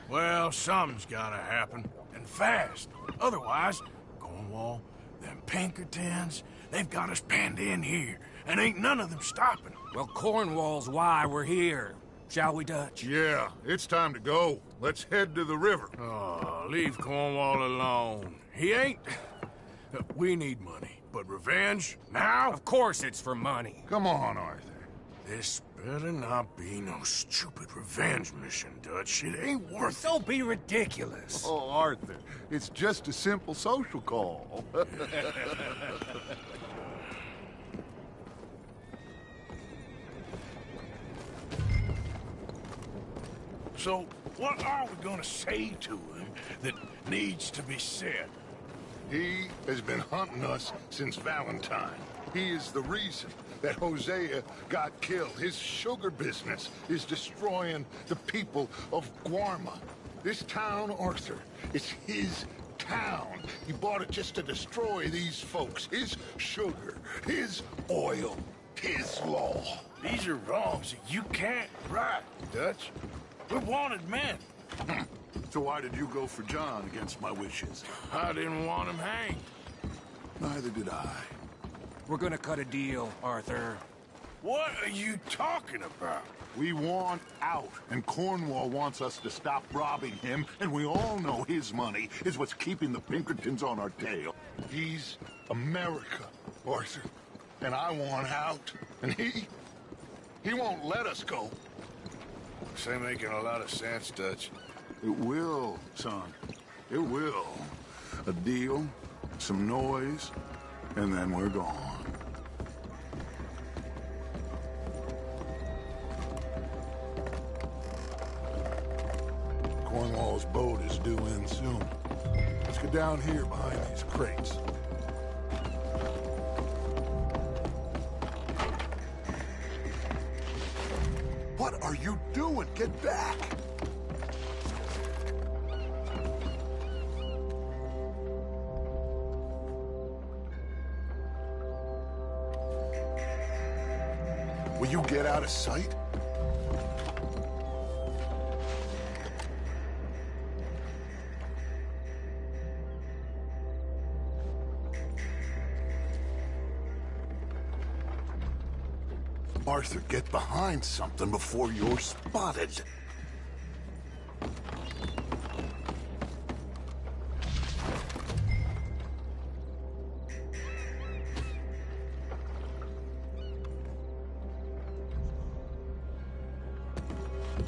Well, something's gotta happen, and fast. Otherwise, Cornwall, them Pinkertons, they've got us penned in here, and ain't none of them stopping. Well, Cornwall's why we're here. Shall we, Dutch? Yeah, it's time to go. Let's head to the river. Oh, leave Cornwall alone. He ain't... We need money, but revenge, now? Of course it's for money. Come on, Arthur. This better not be no stupid revenge mission, Dutch. It ain't worth it. Don't be ridiculous. Oh, Arthur, it's just a simple social call. So, what are we gonna say to him that needs to be said? He has been hunting us since Valentine. He is the reason that Hosea got killed. His sugar business is destroying the people of Guarma. This town, Arthur, is his town. He bought it just to destroy these folks. His sugar, his oil, his law. These are wrongs that you can't right, Dutch. We're wanted men. So why did you go for John against my wishes? I didn't want him hanged. Neither did I. We're gonna cut a deal, Arthur. What are you talking about? We want out, and Cornwall wants us to stop robbing him, and we all know his money is what's keeping the Pinkertons on our tail. He's America, Arthur, and I want out, and he won't let us go. This ain't making a lot of sense, Dutch. It will, son. It will. A deal, some noise, and then we're gone. Cornwall's boat is due in soon. Let's get down here behind these crates. What are you doing? Get back! Will you get out of sight? Arthur, get behind something before you're spotted.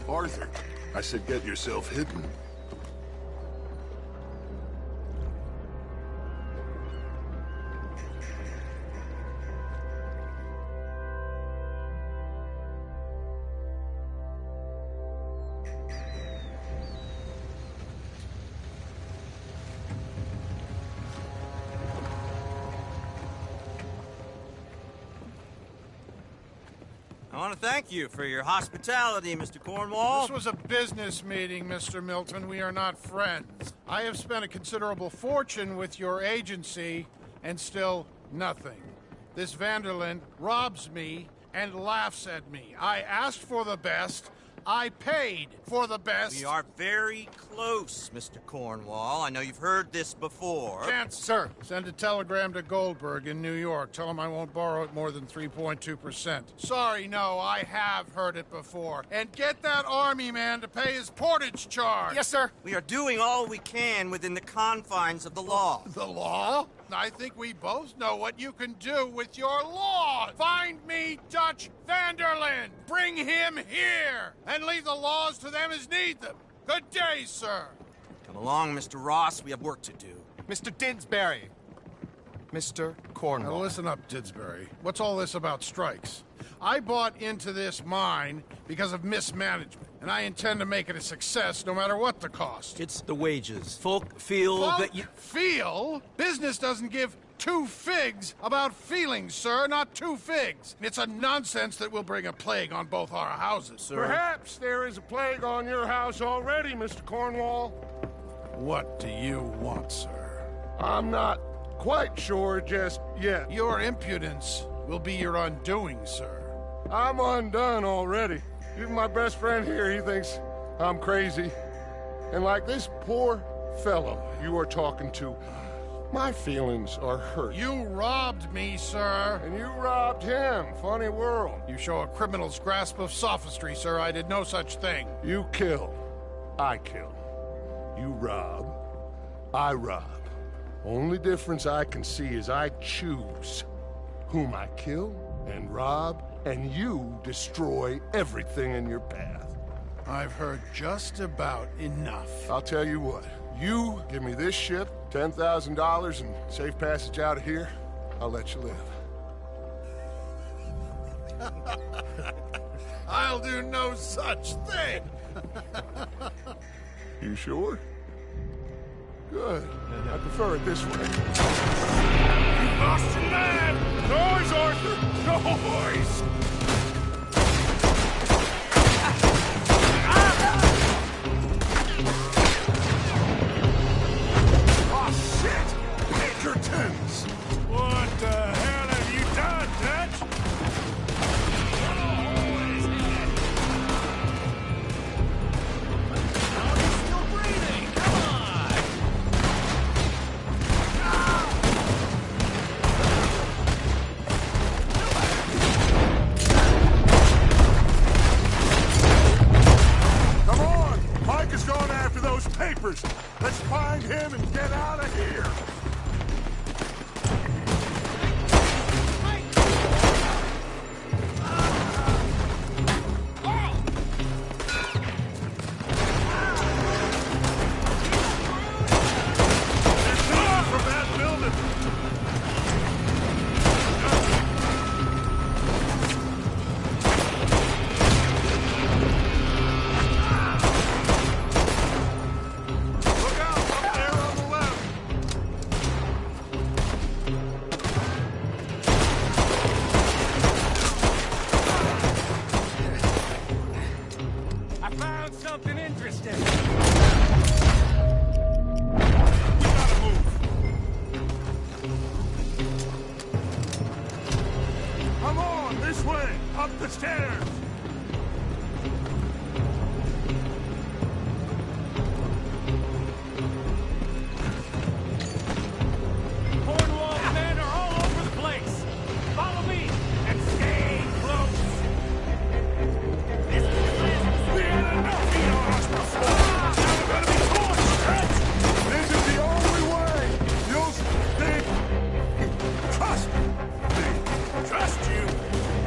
Arthur, I said get yourself hidden. I want to thank you for your hospitality, Mr. Cornwall. This was a business meeting, Mr. Milton. We are not friends. I have spent a considerable fortune with your agency, and still nothing. This Vanderlyn robs me and laughs at me. I asked for the best. I paid for the best. We are very close, Mr. Cornwall. I know you've heard this before. Chance, sir. Send a telegram to Goldberg in New York. Tell him I won't borrow it more than 3.2%. Sorry, no, I have heard it before. And get that army man to pay his portage charge. Yes, sir. We are doing all we can within the confines of the law. The law? I think we both know what you can do with your law. Find me Dutch Vanderlyn. Bring him here. And leave the laws to them as need them. Good day, sir. Come along, Mr. Ross. We have work to do. Mr. Didsbury. Mr. Cornwall. Now listen up, Didsbury. What's all this about strikes? I bought into this mine because of mismanagement, and I intend to make it a success no matter what the cost. It's the wages. Folk feel that you... Feel? Business doesn't give two figs about feelings, sir, not two figs. It's a nonsense that will bring a plague on both our houses, sir. Perhaps there is a plague on your house already, Mr. Cornwall. What do you want, sir? I'm not quite sure just yet. Your impudence will be your undoing, sir. I'm undone already. Even my best friend here, he thinks I'm crazy. And like this poor fellow you are talking to, my feelings are hurt. You robbed me, sir. And you robbed him. Funny world. You show a criminal's grasp of sophistry, sir. I did no such thing. You kill. I kill. You rob. I rob. Only difference I can see is I choose whom I kill and rob, and you destroy everything in your path. I've heard just about enough. I'll tell you what. You give me this ship, $10,000, and safe passage out of here, I'll let you live. I'll do no such thing. You sure? Good. I prefer it this way. You lost your man! Noise, Arthur! Noise! Oh, shit! Pinkertons! What the hell have you done, Dutch? Oh, he's still breathing! Come on! Come on! Mike is going after those papers. Let's find him and get out of here. From that building. Look out up there on the left. I found something interesting. We gotta move. Come on, this way, up the stairs. Cornwall's men are all over the place. Follow me and stay close. We had enough heat on us before! Now we're gonna be torched, Stretch! This is the only way. You'll stay. Trust me! Trust you!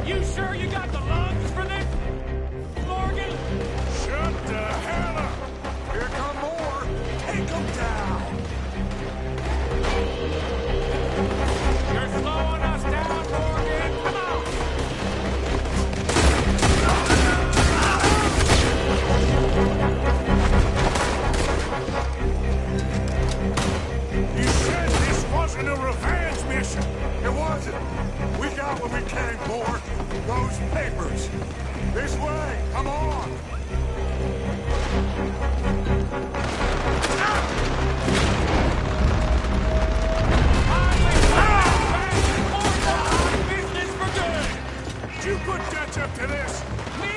You sure you got the lungs for this, Morgan? Shut the hell up! Here come more. Take them down! You're slowing us down, Morgan. Come on. You said this wasn't a revenge mission! It wasn't. We got what we came for. Those papers. This way. Come on. Business for good. Did you put Dutch up to this? Me?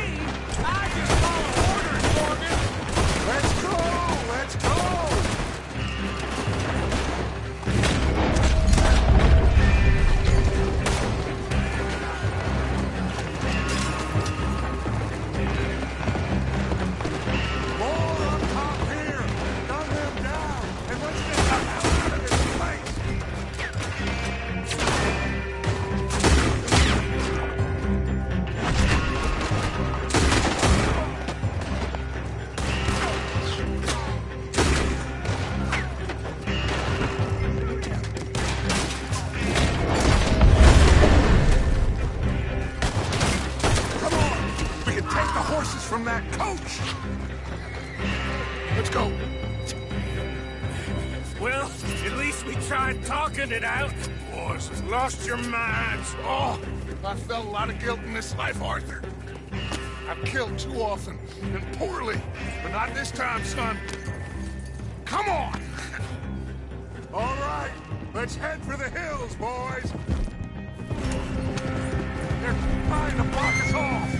I just follow orders, Morgan. Let's go. Let's go. More on top here. Gun them down. And let's get the hell out of this place. Come on. We can take the horses from that coach. Let's go. Well, at least we tried talking it out. Boys, have lost your minds. Oh, I felt a lot of guilt in this life, Arthur. I've killed too often and poorly, but not this time, son. Come on! All right, let's head for the hills, boys. They're trying to block us off.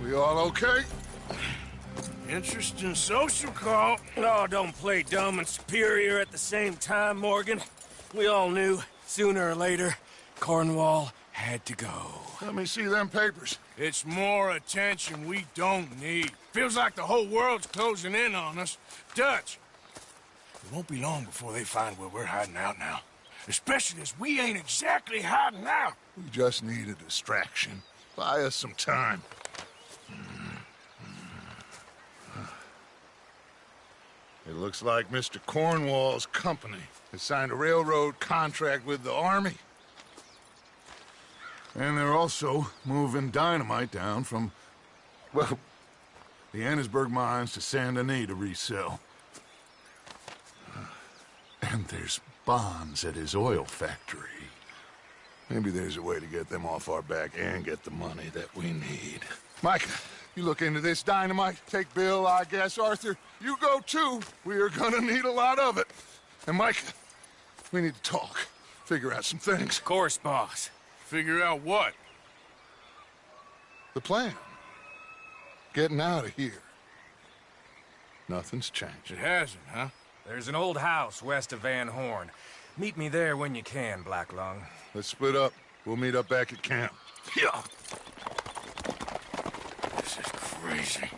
We all okay? Interesting social call. Oh, don't play dumb and superior at the same time, Morgan. We all knew, sooner or later, Cornwall had to go. Let me see them papers. It's more attention we don't need. Feels like the whole world's closing in on us. Dutch, it won't be long before they find where we're hiding out now. Especially as we ain't exactly hiding out. We just need a distraction. Buy us some time. It looks like Mr. Cornwall's company has signed a railroad contract with the Army. And they're also moving dynamite down from, well, the Annesburg mines to Saint Denis to resell. And there's bonds at his oil factory. Maybe there's a way to get them off our back and get the money that we need. Mike, you look into this dynamite. Take Bill, I guess. Arthur, you go too. We are gonna need a lot of it. And Mike, we need to talk. Figure out some things. Of course, boss. Figure out what? The plan. Getting out of here. Nothing's changed. It hasn't, huh? There's an old house west of Van Horn. Meet me there when you can, Black Lung. Let's split up. We'll meet up back at camp. Yeah. This is crazy.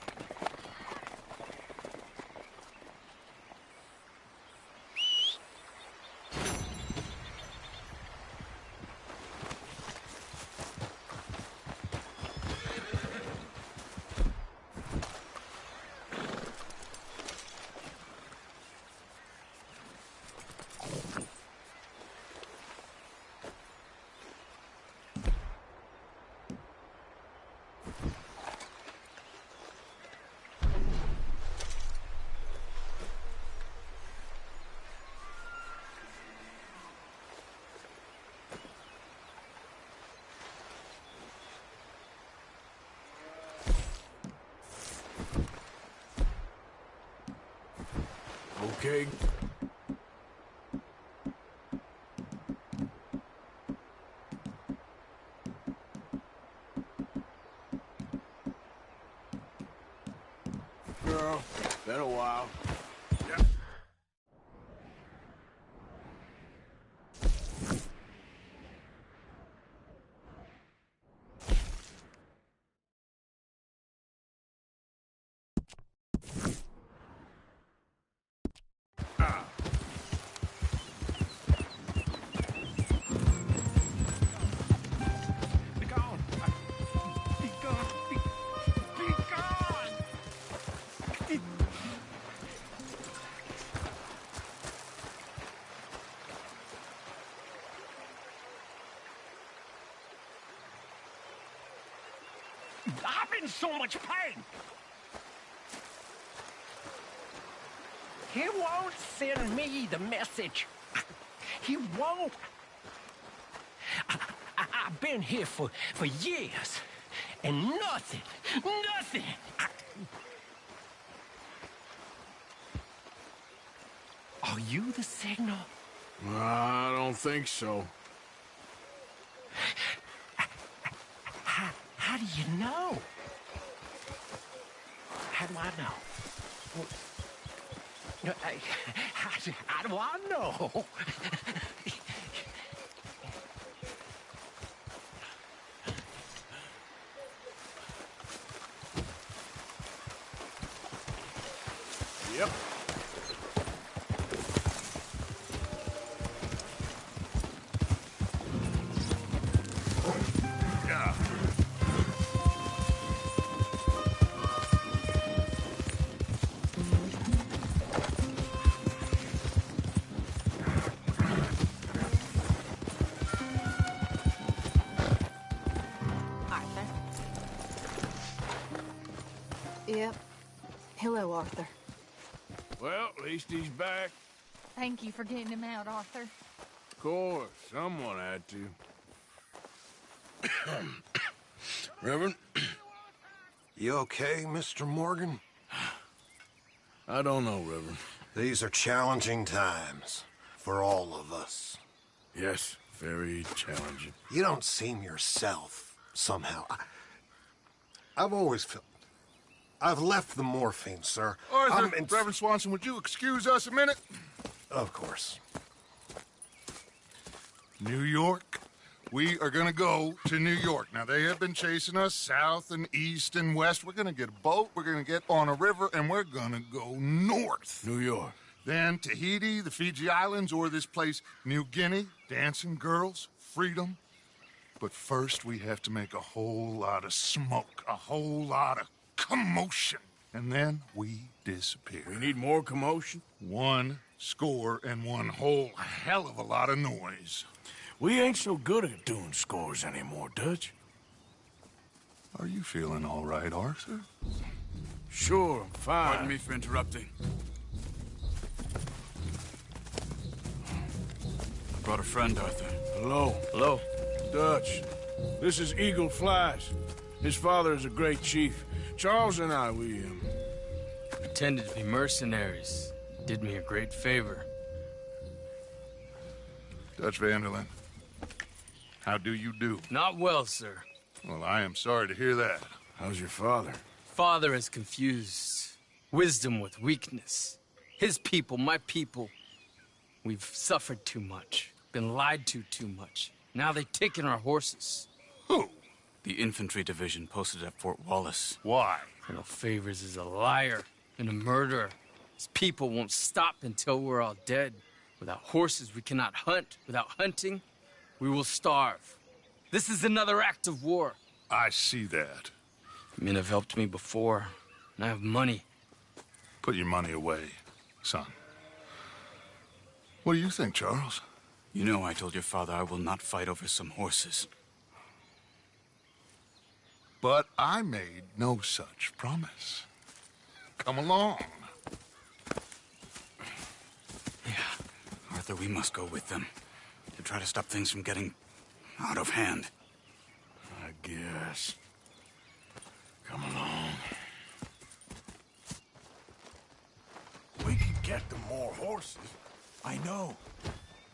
Okay. Girl, been a while. Yeah. Be gone! Be gone! Be gone! I'm in so much pain! He won't send me the message. He won't. I've been here for years, and nothing. Are you the signal? I don't think so. How do you know? How do I know? How do I know? Yep. Yeah. Arthur? Yep. Hello, Arthur. Well, at least he's back. Thank you for getting him out, Arthur. Of course, someone had to. Reverend? You okay, Mr. Morgan? I don't know, Reverend. These are challenging times for all of us. Yes, very challenging. You don't seem yourself, somehow. I've always felt... I've left the morphine, sir. Arthur, Reverend Swanson, would you excuse us a minute? Of course. New York. We are gonna go to New York. Now, they have been chasing us south and east and west. We're gonna get a boat, we're gonna get on a river, and we're gonna go north. New York. Then Tahiti, the Fiji Islands, or this place, New Guinea, dancing girls, freedom. But first, we have to make a whole lot of smoke, a whole lot of commotion. And then we disappear. We need more commotion? 1 score and 1 whole hell of a lot of noise. We ain't so good at doing scores anymore, Dutch. Are you feeling all right, Arthur? Sure, I'm fine. Pardon me for interrupting. I brought a friend, Arthur. Hello. Hello. Dutch. This is Eagle Flies. His father is a great chief. Charles and I, we Pretended to be mercenaries. Did me a great favor. Dutch Vanderlyn, how do you do? Not well, sir. Well, I am sorry to hear that. How's your father? Father has confused wisdom with weakness. His people, my people. We've suffered too much. Been lied to too much. Now they've taken our horses. Who? The infantry division posted at Fort Wallace. Why? Colonel Favors is a liar and a murderer. His people won't stop until we're all dead. Without horses, we cannot hunt. Without hunting, we will starve. This is another act of war. I see that. Men have helped me before, and I have money. Put your money away, son. What do you think, Charles? You know I told your father I will not fight over some horses. But I made no such promise. Come along. Yeah, Arthur, we must go with them to try to stop things from getting out of hand. I guess. Come along. We can get them more horses. I know.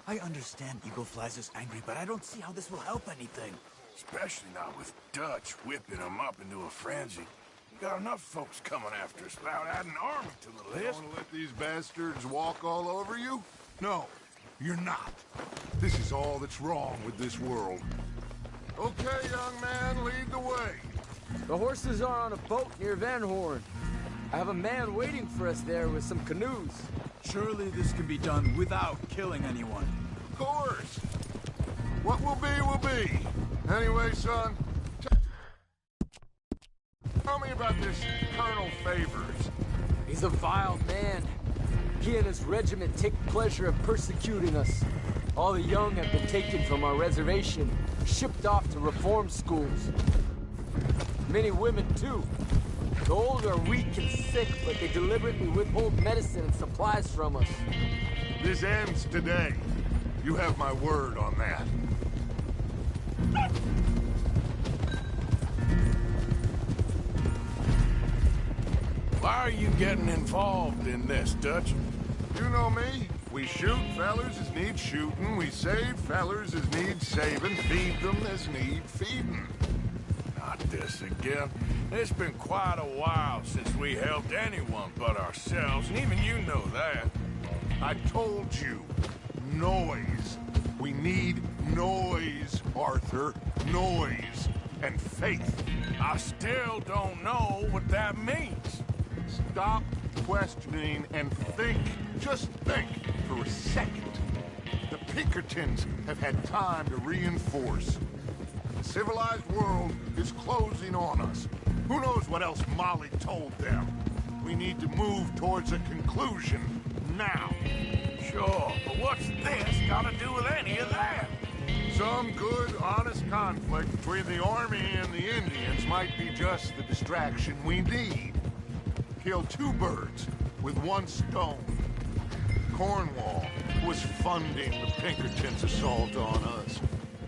I understand Eagle Flies is angry, but I don't see how this will help anything. Especially not with Dutch whipping them up into a frenzy. We got enough folks coming after us without adding army to the You list. want to let these bastards walk all over you? No, you're not. This is all that's wrong with this world. Okay, young man, lead the way. The horses are on a boat near Van Horn. I have a man waiting for us there with some canoes. Surely this can be done without killing anyone. Of course. What will be. Anyway, son, tell me about this Colonel Favors. He's a vile man. He and his regiment take pleasure in persecuting us. All the young have been taken from our reservation, shipped off to reform schools. Many women, too. The old are weak and sick, but they deliberately withhold medicine and supplies from us. This ends today. You have my word on that. Why are you getting involved in this, Dutch? You know me. We shoot fellers as need shooting. We save fellers as need saving. Feed them as need feeding. Not this again. It's been quite a while since we helped anyone but ourselves, and even you know that. I told you. Noise. We need noise, Arthur. Noise and faith. I still don't know what that means. Stop questioning and think. Just think for a second. The Pinkertons have had time to reinforce. The civilized world is closing on us. Who knows what else Molly told them? We need to move towards a conclusion now. Sure, but what's this got to do with any of that? Some good, honest conflict between the army and the Indians might be just the distraction we need. Kill 2 birds with 1 stone. Cornwall was funding the Pinkertons' assault on us.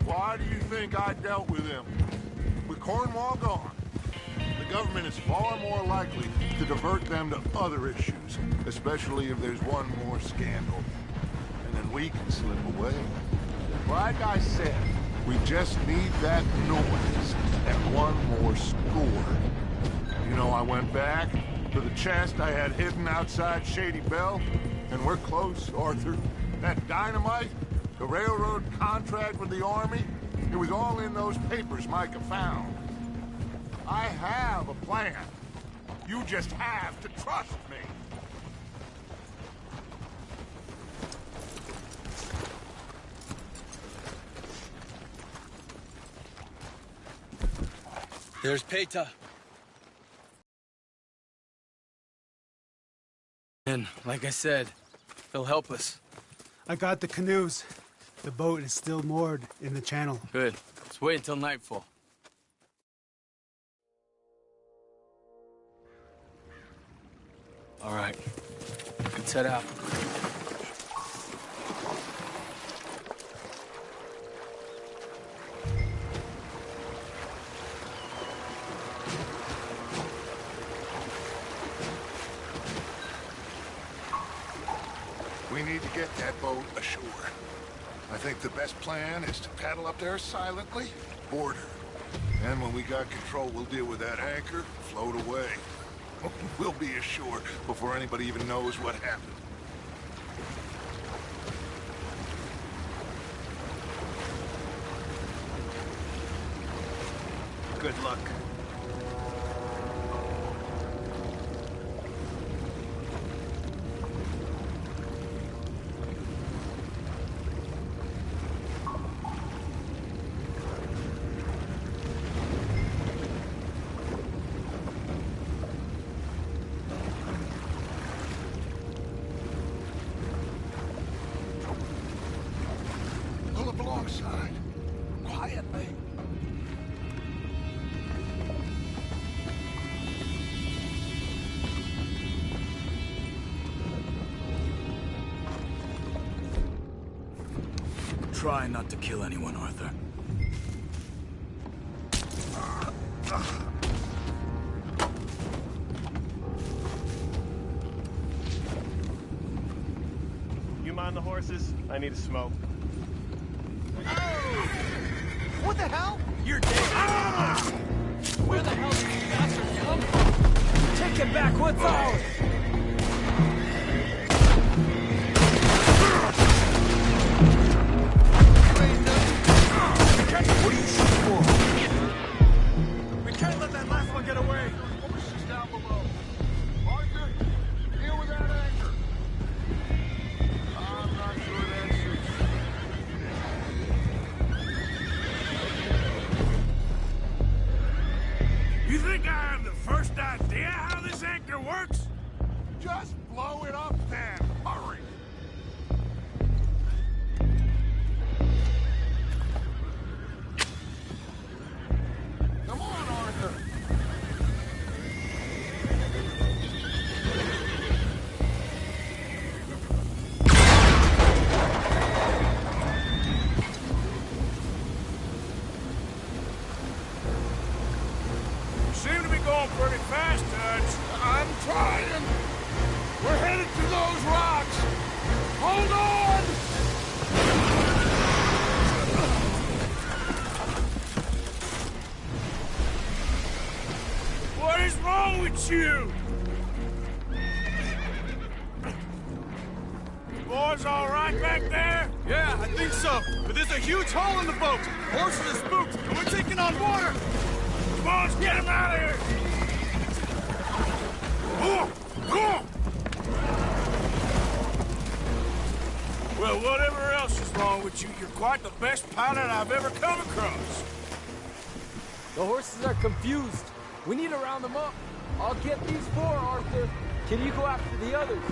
Why do you think I dealt with him? With Cornwall gone, the government is far more likely to divert them to other issues, especially if there's one more scandal. And then we can slip away. Like I said, we just need that noise and 1 more score. I went back to the chest I had hidden outside Shady Belle, and we're close, Arthur. That dynamite, the railroad contract with the Army, it was all in those papers Micah found. I have a plan. You just have to trust me. There's Peta. And like I said, he'll help us. I got the canoes. The boat is still moored in the channel. Good. Let's wait until nightfall. All right. Let's head out. We need to get that boat ashore. I think the best plan is to paddle up there silently, board her. And when we got control, we'll deal with that anchor, float away. We'll be ashore before anybody even knows what happened. Good luck. Pull up alongside. Quietly. Try not to kill anyone, Arthur. You mind the horses? I need a smoke. What the hell? You're dead. Ah! Where the hell did you bastards come from? Take it back. What's ours? What are you shooting for? We can't let that last one get away. Horses down below. Arthur, deal with that anchor. I'm not sure that's it. You think I have the first idea how this anchor works? Just blow it up then. Hurry. Come on, Arthur. You seem to be going pretty fast, Dutch. I'm trying. We're headed to those rocks. Hold on. What is wrong with you? You boys all right back there? Yeah, I think so. But there's a huge hole in the boat. Horses are spooked, and we're taking on water. Come on, let's get him out of here! Well, whatever else is wrong with you, you're quite the best pilot I've ever come across. The horses are confused. We need to round them up. I'll get these four, Arthur. Can you go after the others?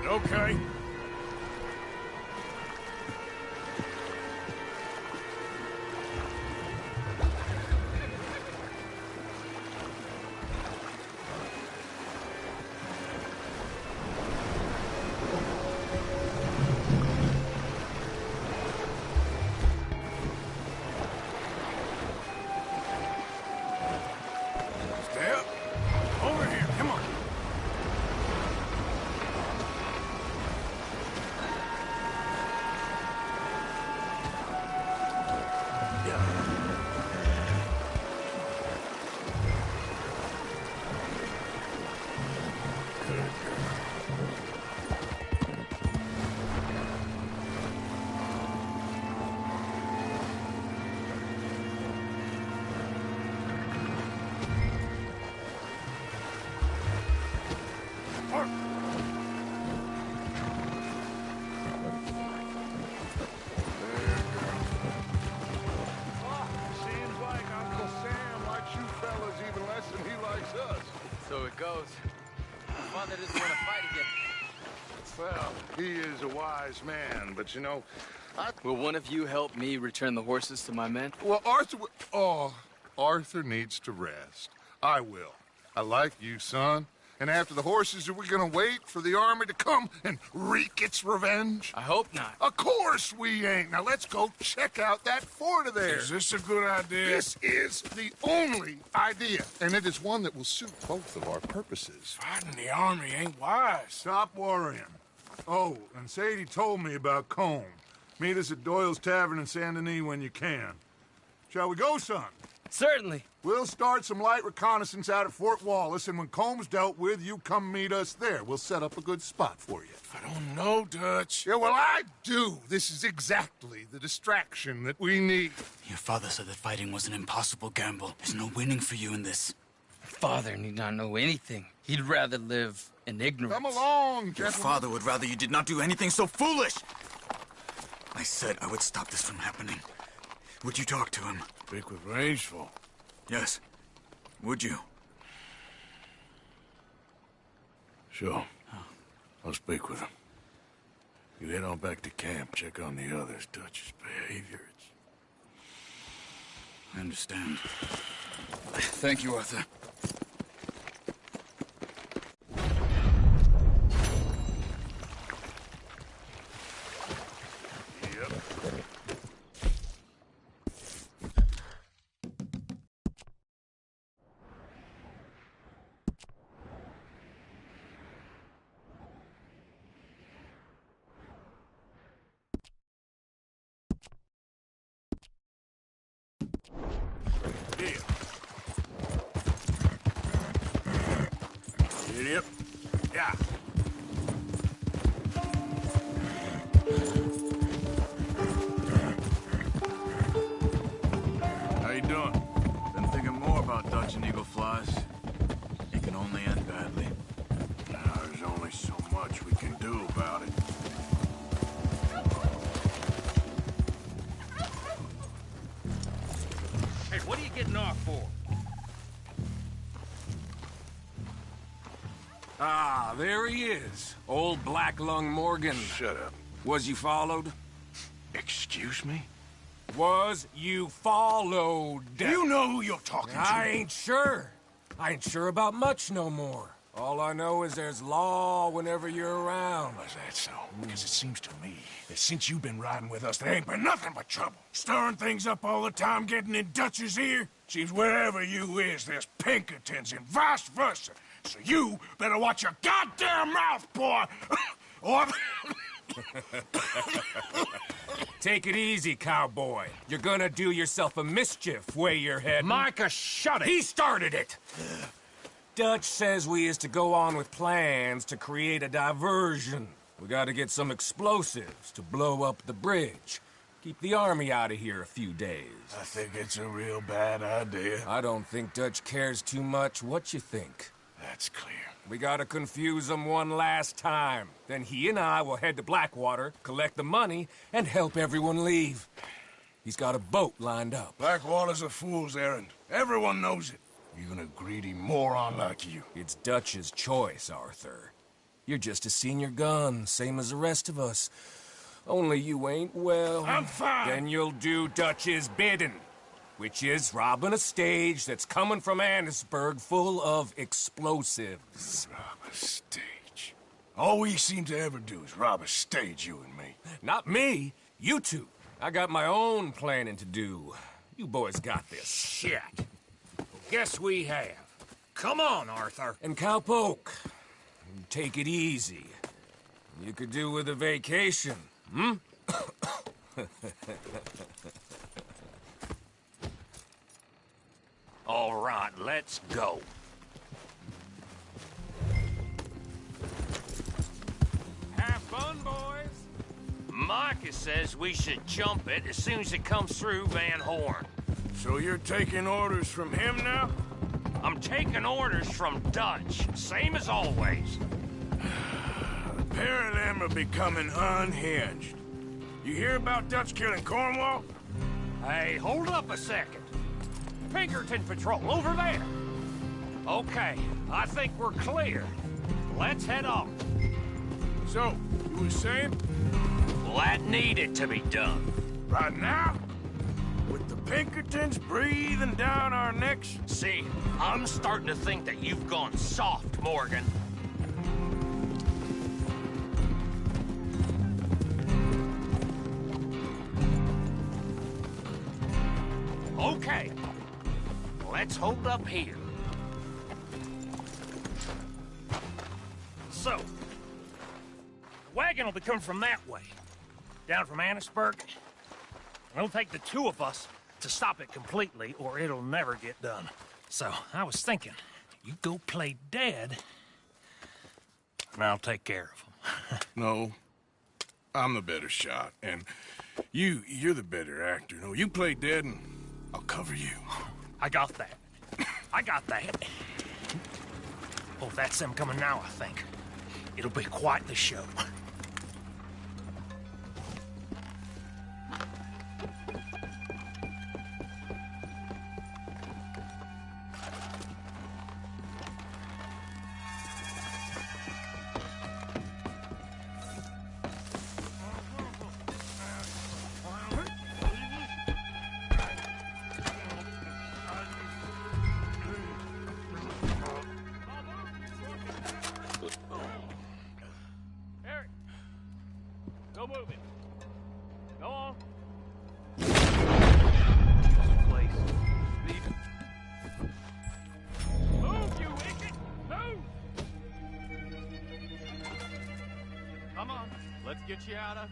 Okay. Step over here. Come on. Seems like Uncle Sam likes you fellas even less than he likes us. So it goes. Father doesn't want to fight again. Well, he is a wise man, but you know, Will one of you help me return the horses to my men? Well, Arthur needs to rest. I will. I like you, son. And after the horses, are we gonna wait for the army to come and wreak its revenge? I hope not. Of course we ain't. Now let's go check out that fort of theirs. Is this a good idea? This is the only idea, and it is one that will suit both of our purposes. Fighting the army ain't wise. Stop worrying. Oh, and Sadie told me about Combe. Meet us at Doyle's Tavern in Saint Denis when you can. Shall we go, son? Certainly. We'll start some light reconnaissance out at Fort Wallace, and when Combs dealt with, you come meet us there. We'll set up a good spot for you. I don't know, Dutch. Yeah, well, I do. This is exactly the distraction that we need. Your father said that fighting was an impossible gamble. There's no winning for you in this. Father need not know anything. He'd rather live in ignorance. Come along, Your gentlemen. father would rather you did not do anything so foolish. I said I would stop this from happening. Would you talk to him? Speak with Rangeful. Yes. Would you? Sure. I'll speak with him. You head on back to camp, check on the others. Dutch's behavior, I understand. Thank you, Arthur. Yep. Yeah. How you doing? Been thinking more about Dutch and Eagle Flies. It can only end badly. Now, there's only so much we can do about it. Hey, what are you getting off for? Ah, there he is. Old Black Lung Morgan. Shut up. Was you followed? Excuse me? Was you followed? You know who you're talking to. I ain't sure. I ain't sure about much no more. All I know is there's law whenever you're around. Is that so? Because it seems to me that since you've been riding with us, there ain't been nothing but trouble. Stirring things up all the time, getting in Dutch's ear. Seems wherever you is, there's Pinkertons and vice versa. So you better watch your goddamn mouth, boy! Or... Take it easy, cowboy. You're gonna do yourself a mischief way you're heading. Micah, shut it! He started it! Dutch says we is to go on with plans to create a diversion. We gotta get some explosives to blow up the bridge. Keep the army out of here a few days. I think it's a real bad idea. I don't think Dutch cares too much what you think. That's clear. We gotta confuse him one last time. Then he and I will head to Blackwater, collect the money, and help everyone leave. He's got a boat lined up. Blackwater's a fool's errand. Everyone knows it. Even a greedy moron like you. It's Dutch's choice, Arthur. You're just a senior gun, same as the rest of us. Only you ain't well. I'm fine. Then you'll do Dutch's bidding, which is robbing a stage that's coming from Annisburg full of explosives. Rob a stage. All we seem to ever do is rob a stage, you and me. Not me, you two. I got my own planning to do. You boys got this. Shit. Guess we have. Come on, Arthur. And Cowpoke, take it easy. You could do with a vacation, hmm? All right, let's go. Have fun, boys. Micah says we should jump it as soon as it comes through Van Horn. So you're taking orders from him now? I'm taking orders from Dutch, same as always. The pair of them are becoming unhinged. You hear about Dutch killing Cornwall? Hey, hold up a second. Pinkerton Patrol, over there. Okay, I think we're clear. Let's head on. So, you were saying? Well, that needed to be done. Right now? With the Pinkertons breathing down our necks? See, I'm starting to think that you've gone soft, Morgan. Okay, let's hold up here. So, the wagon will be coming from that way, down from Annisburg. It'll take the two of us to stop it completely, or it'll never get done. So, I was thinking, you go play dead, and I'll take care of them. No, I'm the better shot, and you're the better actor. No, you play dead, and I'll cover you. I got that. I got that. Oh, that's them coming now, I think. It'll be quite the show. Go move it. Go on. Place. Speed. Move, you wicked! Move! Come on. Let's get you out of...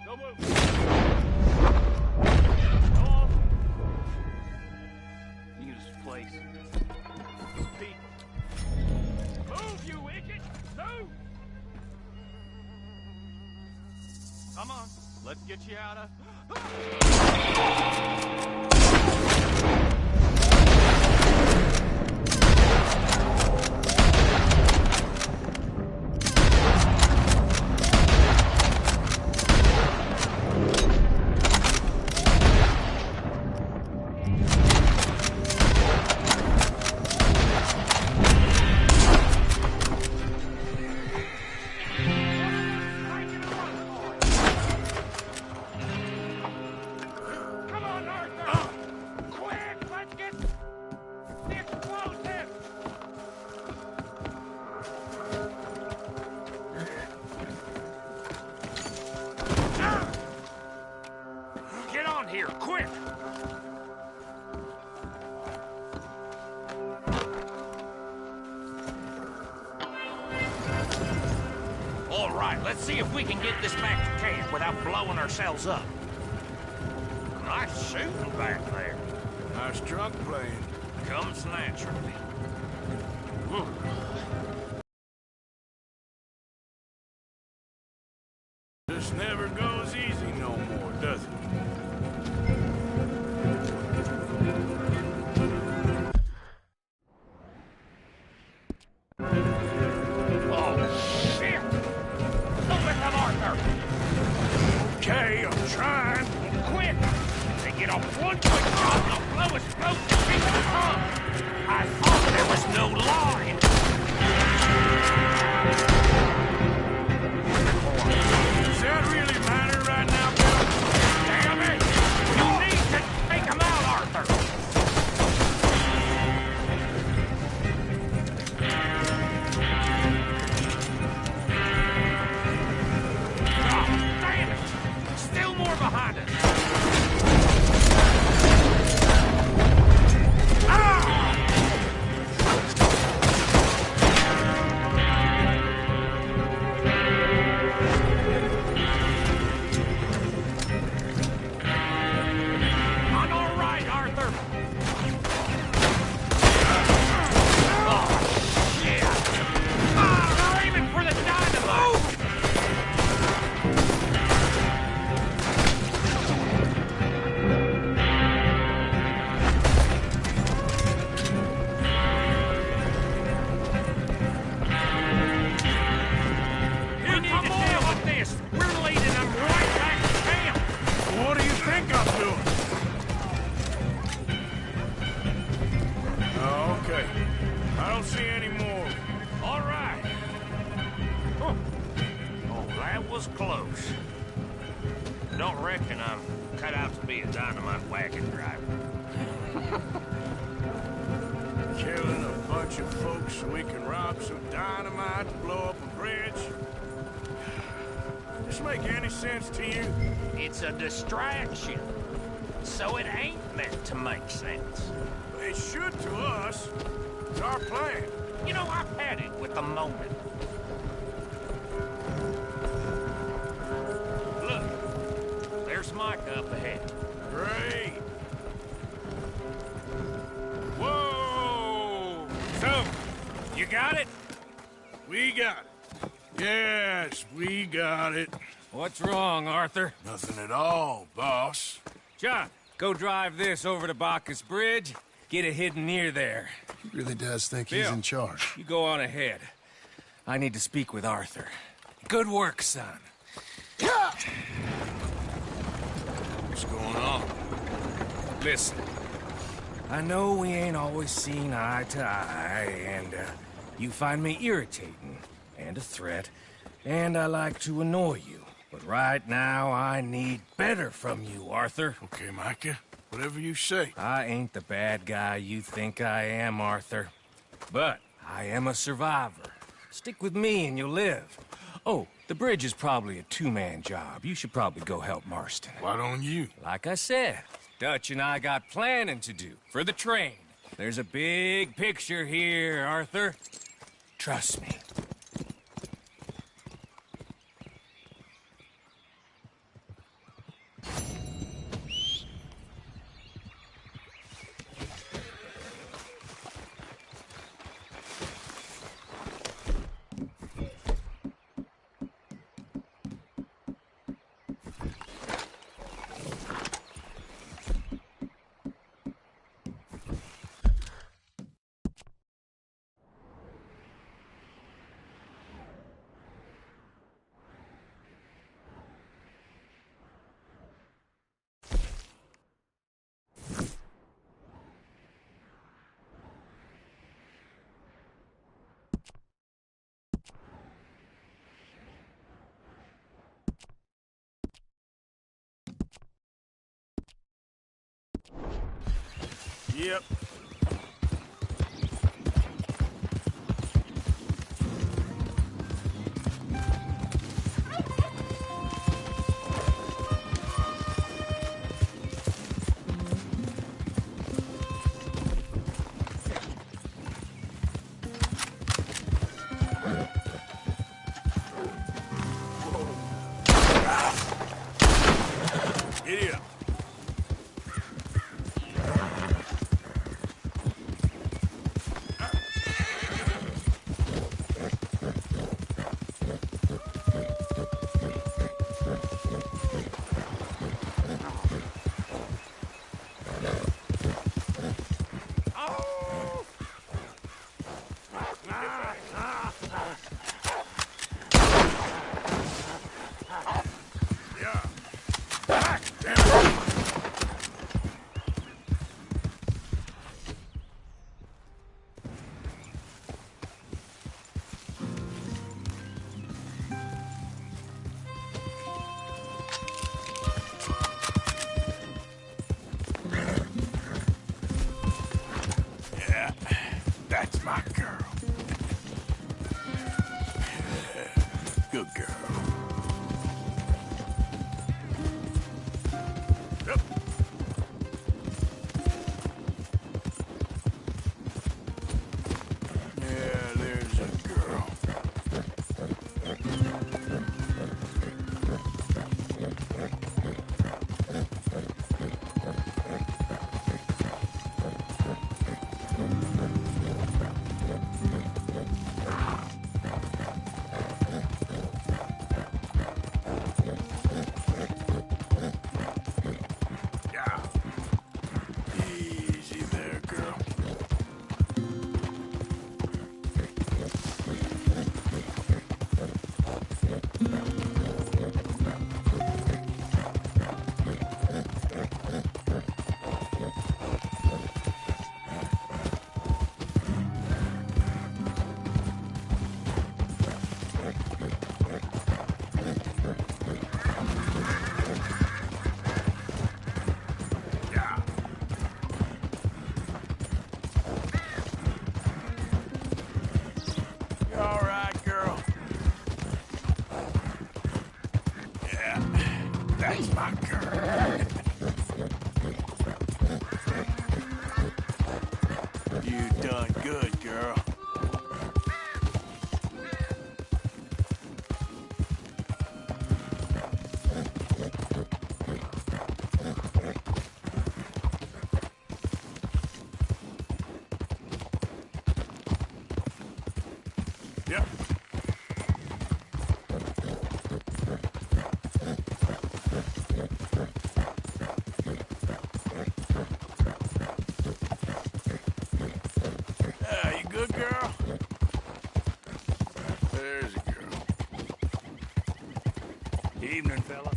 Go move. Go on. Use place. Speed. Move, you wicked! Move! Come on. Let's get you out of... Here, quick! All right, let's see if we can get this back to camp without blowing ourselves up. Nice shooting back there. Nice drunk playing. Comes naturally. This never goes easy no more, does it? Okay, I'm trying. Quick! They Get off one quick shot and I'll blow his throat to piece of tongue. I thought there was no line. Does that really matter right now, Bill? Damn it! You need to take him out, Arthur. Oh, damn it! Still more behind us. I'm all right, Arthur. Oh, shit. They're aiming for the dynamite. We need to deal with this. We're leading them right back to camp. What do you think I'm doing? Oh, okay. I don't see any more. All right. Huh. Oh, that was close. Don't reckon I'm cut out to be a dynamite wagon driver. Killing a bunch of folks so we can rob some dynamite to blow up a bridge? This make any sense to you? It's a distraction. So it ain't meant to make sense. It should to us. It's our plan. You know, I've had it with the moment. Look, there's Micah up ahead. Great. Whoa! So, you got it? We got it. Yes, we got it. What's wrong, Arthur? Nothing at all, boss. John, go drive this over to Bacchus Bridge. Get it hidden near there. He really does think Bill, he's in charge. You go on ahead. I need to speak with Arthur. Good work, son. What's going on? Listen, I know we ain't always seen eye to eye, and you find me irritating and a threat, and I like to annoy you. But right now, I need better from you, Arthur. Okay, Micah. Whatever you say. I ain't the bad guy you think I am, Arthur. But I am a survivor. Stick with me and you'll live. Oh, the bridge is probably a two-man job. You should probably go help Marston. Why don't you? Like I said, Dutch and I got planning to do for the train. There's a big picture here, Arthur. Trust me. Yep. Giddy up. Yeah. Back, damn it. my girl. You done good, girl. Yep. You good, girl? There's a girl. Evening, fella.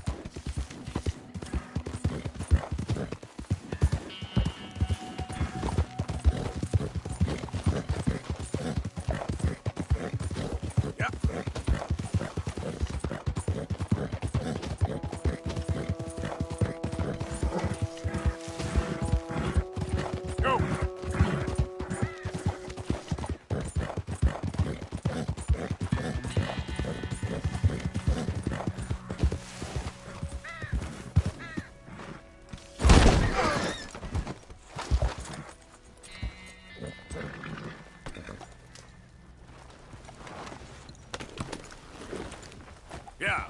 Yeah.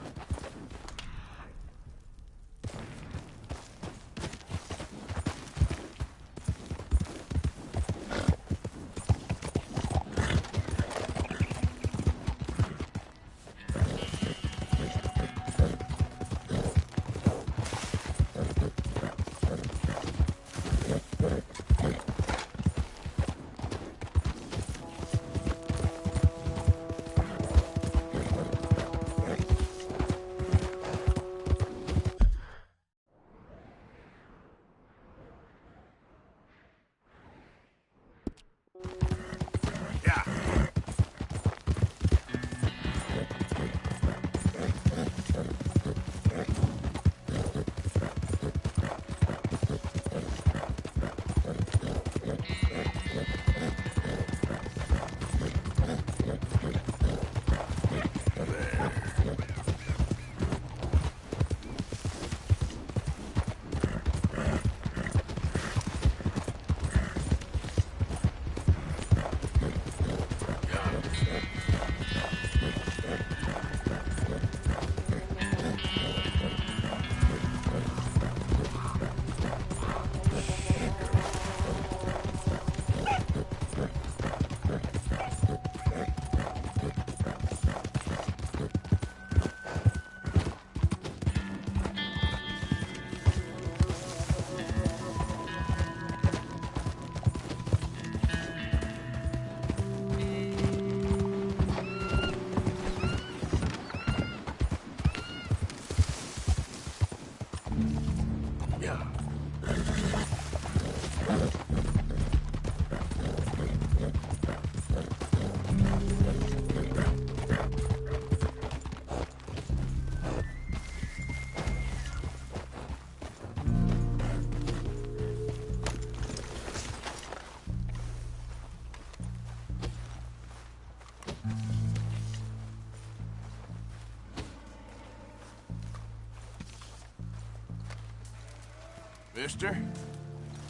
Mister?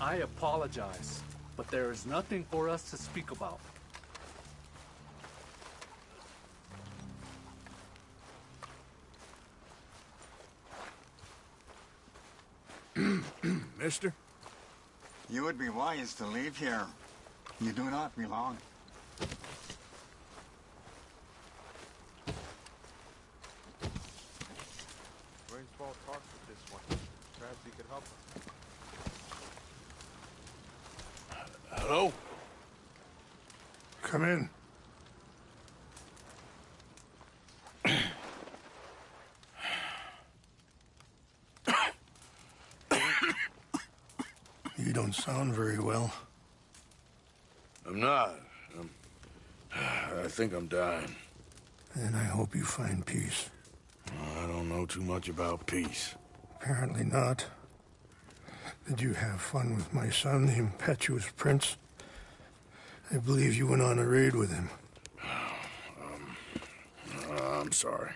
I apologize, but there is nothing for us to speak about. Mister? You would be wise to leave here. You do not belong. Rainsfall talks with this one. Perhaps he could help us. Hello? Come in. You don't sound very well. I'm not. I think I'm dying. And I hope you find peace. I don't know too much about peace. Apparently not. Did you have fun with my son, the impetuous prince? I believe you went on a raid with him. I'm sorry.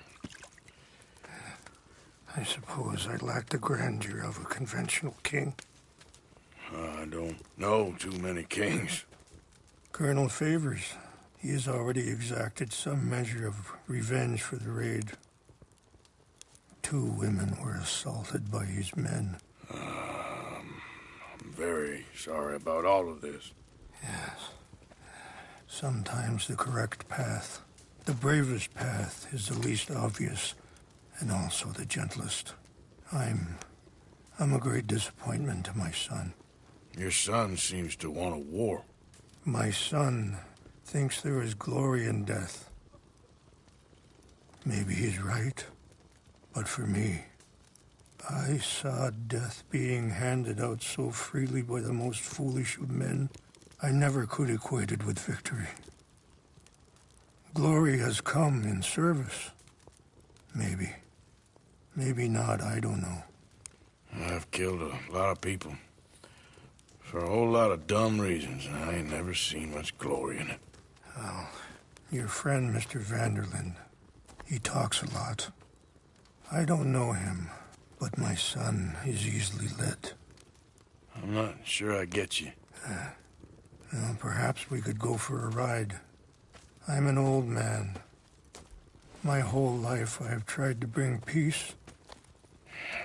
I suppose I lack the grandeur of a conventional king. I don't know too many kings. Colonel Favors, he has already exacted some measure of revenge for the raid. 2 women were assaulted by his men. I'm very sorry about all of this. Yes. Sometimes the correct path, the bravest path, is the least obvious, and also the gentlest. I'm a great disappointment to my son. Your son seems to want a war. My son thinks there is glory in death. Maybe he's right, but for me, I saw death being handed out so freely by the most foolish of men, I never could equate it with victory. Glory has come in service. Maybe. Maybe not, I don't know. I've killed a lot of people. For a whole lot of dumb reasons, and I ain't never seen much glory in it. Oh, your friend, Mr. Vanderlyn, he talks a lot. I don't know him, but my son is easily led. I'm not sure I get you. Well, perhaps we could go for a ride. I'm an old man. My whole life I have tried to bring peace.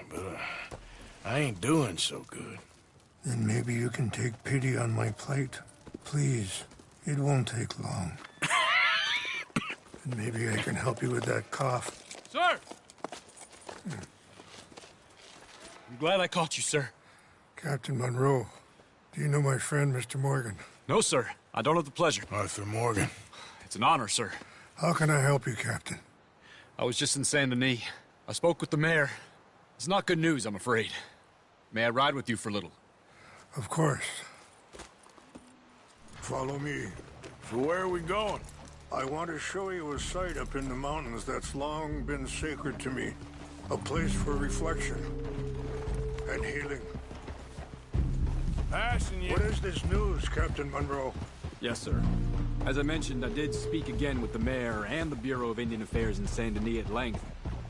But I ain't doing so good. Then maybe you can take pity on my plight. Please, it won't take long. And maybe I can help you with that cough. Sir! I'm glad I caught you, sir. Captain Monroe, do you know my friend, Mr. Morgan? No, sir. I don't have the pleasure. Arthur Morgan. It's an honor, sir. How can I help you, Captain? I was just in Saint Denis. I spoke with the mayor. It's not good news, I'm afraid. May I ride with you for a little? Of course. Follow me. So where are we going? I want to show you a site up in the mountains that's long been sacred to me. A place for reflection and healing. Passing you. What is this news, Captain Monroe? Yes, sir. As I mentioned, I did speak again with the mayor and the Bureau of Indian Affairs in Saint Denis at length.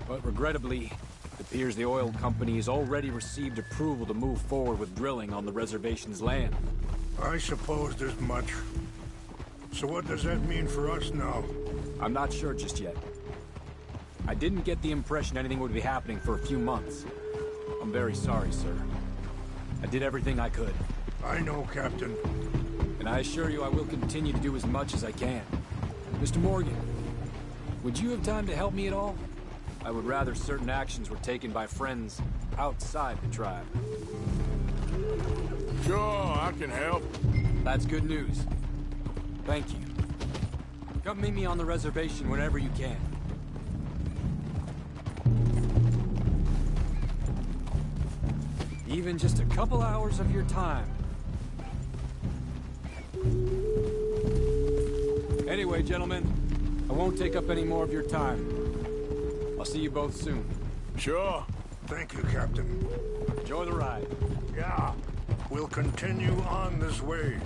But regrettably, it appears the oil company has already received approval to move forward with drilling on the reservation's land. I supposed as much. So what does that mean for us now? I'm not sure just yet. I didn't get the impression anything would be happening for a few months. I'm very sorry, sir. I did everything I could. I know, Captain. And I assure you I will continue to do as much as I can. Mr. Morgan, would you have time to help me at all? I would rather certain actions were taken by friends outside the tribe. Sure, I can help. That's good news. Thank you. Come meet me on the reservation whenever you can. Even just a couple hours of your time. Anyway, gentlemen, I won't take up any more of your time. I'll see you both soon. Sure. Thank you, Captain. Enjoy the ride. Yeah, we'll continue on this way.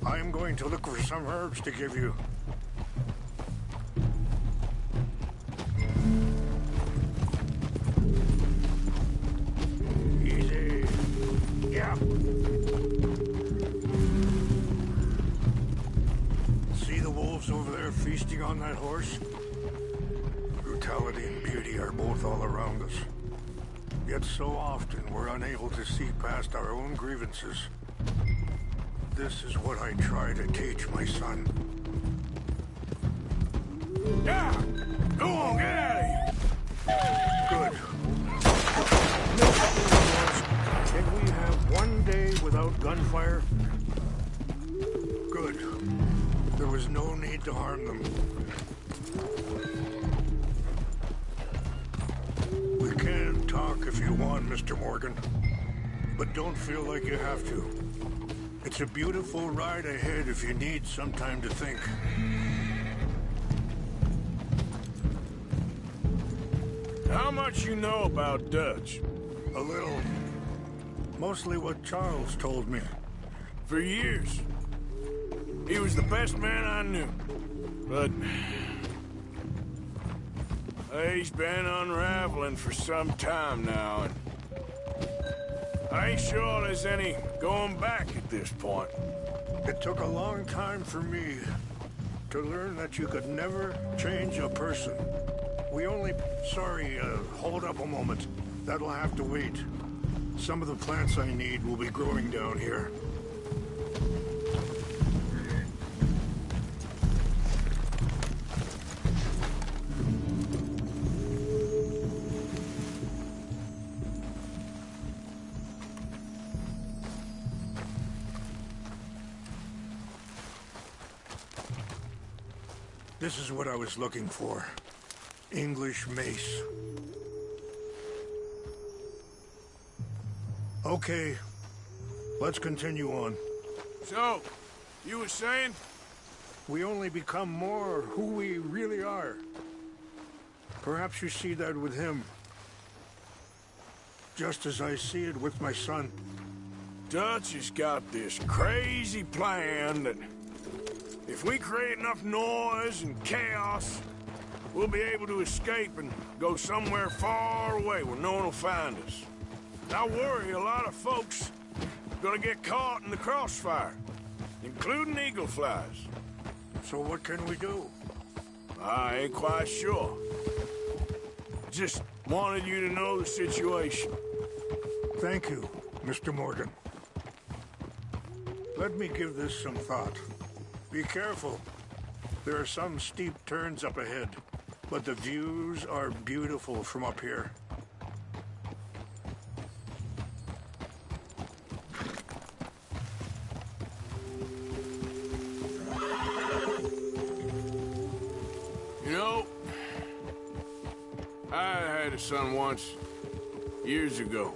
I'm going to look for some herbs to give you. Easy. Yeah. See the wolves over there feasting on that horse? Brutality and beauty are both all around us. Yet so often we're unable to see past our own grievances. This is what I try to teach my son. Yeah! Go on, get out of here! Good. Can we have one day without gunfire? Good. There was no need to harm them. We can talk if you want, Mr. Morgan. But don't feel like you have to. It's a beautiful ride ahead if you need some time to think. How much you know about Dutch? A little. Mostly what Charles told me. For years. He was the best man I knew. But He's been unraveling for some time now, and I ain't sure there's any going back at this point. It took a long time for me to learn that you could never change a person. Sorry, hold up a moment. That'll have to wait. Some of the plants I need will be growing down here. This is what I was looking for. English mace. Okay, let's continue on. So, you were saying? We only become more who we really are. Perhaps you see that with him. Just as I see it with my son. Dutch has got this crazy plan that if we create enough noise and chaos, we'll be able to escape and go somewhere far away where no one will find us. I worry a lot of folks are gonna get caught in the crossfire, including eagle flies. So what can we do? I ain't quite sure. Just wanted you to know the situation. Thank you, Mr. Morgan. Let me give this some thought. Be careful. There are some steep turns up ahead, but the views are beautiful from up here. You know, I had a son once, years ago.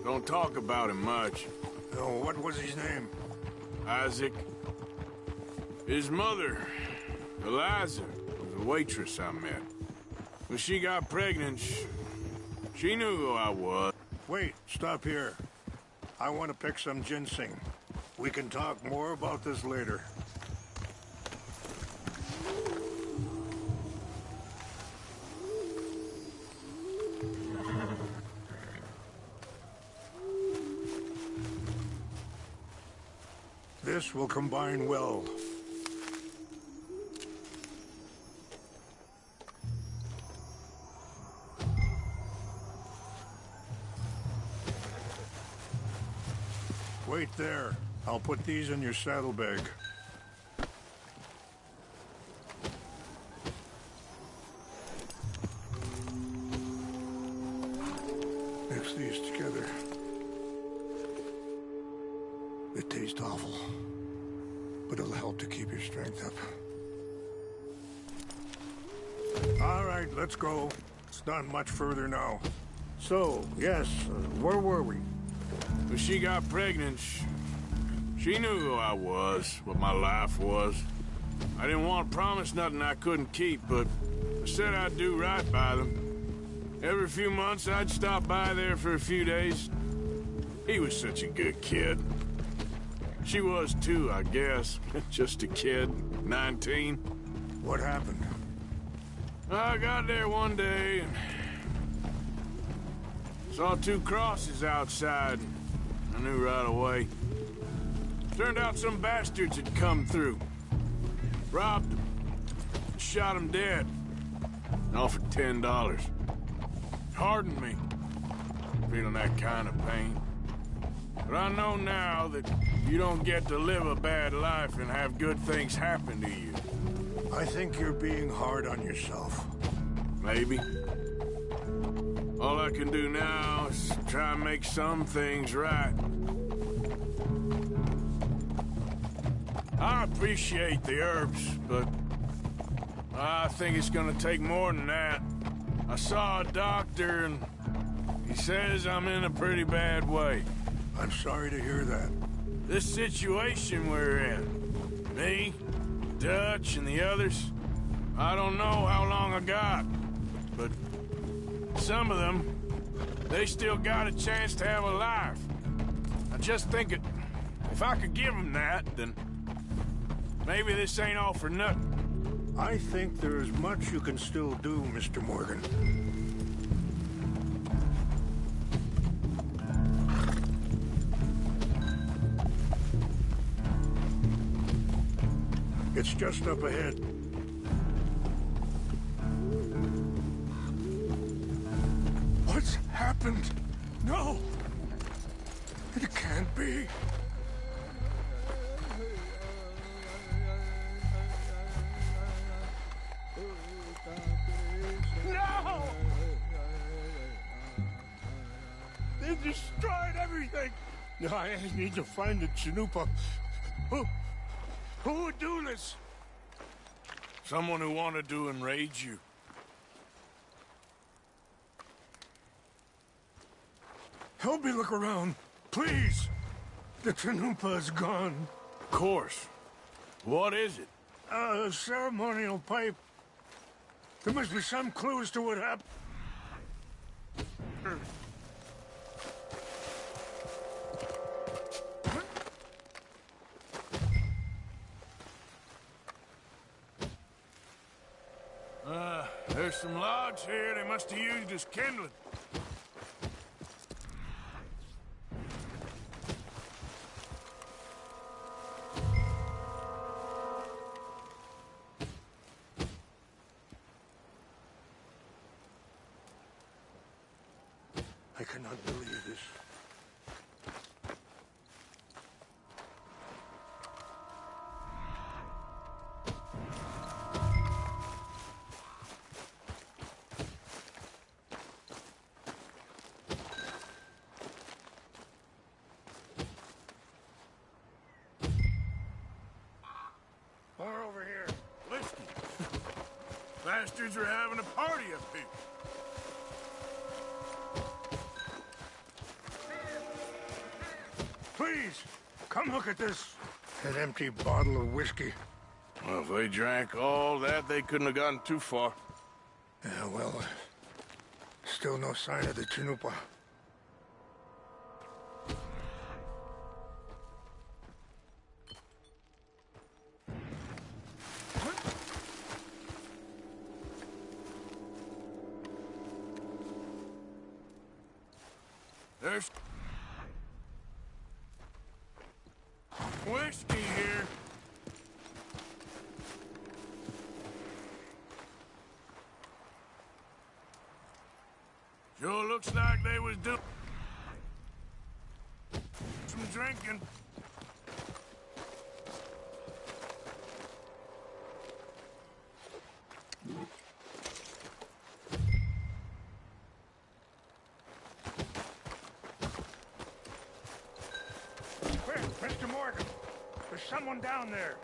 Don't talk about him much. Oh, what was his name? Isaac. His mother, Eliza, was a waitress I met. When she got pregnant, she knew who I was. Wait, stop here. I want to pick some ginseng. We can talk more about this later. This will combine well. Wait there. I'll put these in your saddlebag. Mix these together. It tastes awful, but it'll help to keep your strength up. All right, let's go. It's not much further now. So, yes, where were we? When she got pregnant, she knew who I was, what my life was. I didn't want to promise nothing I couldn't keep, but I said I'd do right by them. Every few months, I'd stop by there for a few days. He was such a good kid. She was too, I guess. Just a kid, 19. What happened? I got there one day and saw two crosses outside. I knew right away. Turned out some bastards had come through. Robbed them. Shot them dead. And offered $10. Hardened me. Feeling that kind of pain. But I know now that you don't get to live a bad life and have good things happen to you. I think you're being hard on yourself. Maybe. All I can do now is try and make some things right. I appreciate the herbs, but I think it's gonna take more than that. I saw a doctor and he says I'm in a pretty bad way. I'm sorry to hear that. This situation we're in, me, Dutch, and the others, I don't know how long I got, but some of them, they still got a chance to have a life. I just think if I could give them that, then maybe this ain't all for nothing. I think there is much you can still do, Mr. Morgan. It's just up ahead. What's happened? No! It can't be. No! They destroyed everything! No, I need to find the Chanupa. Who would do this? Someone who wanted to enrage you. Help me look around, please. The Chanupa is gone. Of course. What is it? A ceremonial pipe. There must be some clues to what happened. There's some logs here they must have used as kindling. I cannot believe this. More over here. Whiskey. Bastards are having a party up here. Please, come look at this. An empty bottle of whiskey. Well, if they drank all that, they couldn't have gotten too far. Yeah, well, still no sign of the Chanupa. There's whiskey here. Sure looks like they was doing some drinking. Quick, Mr. Morgan. There's someone down there.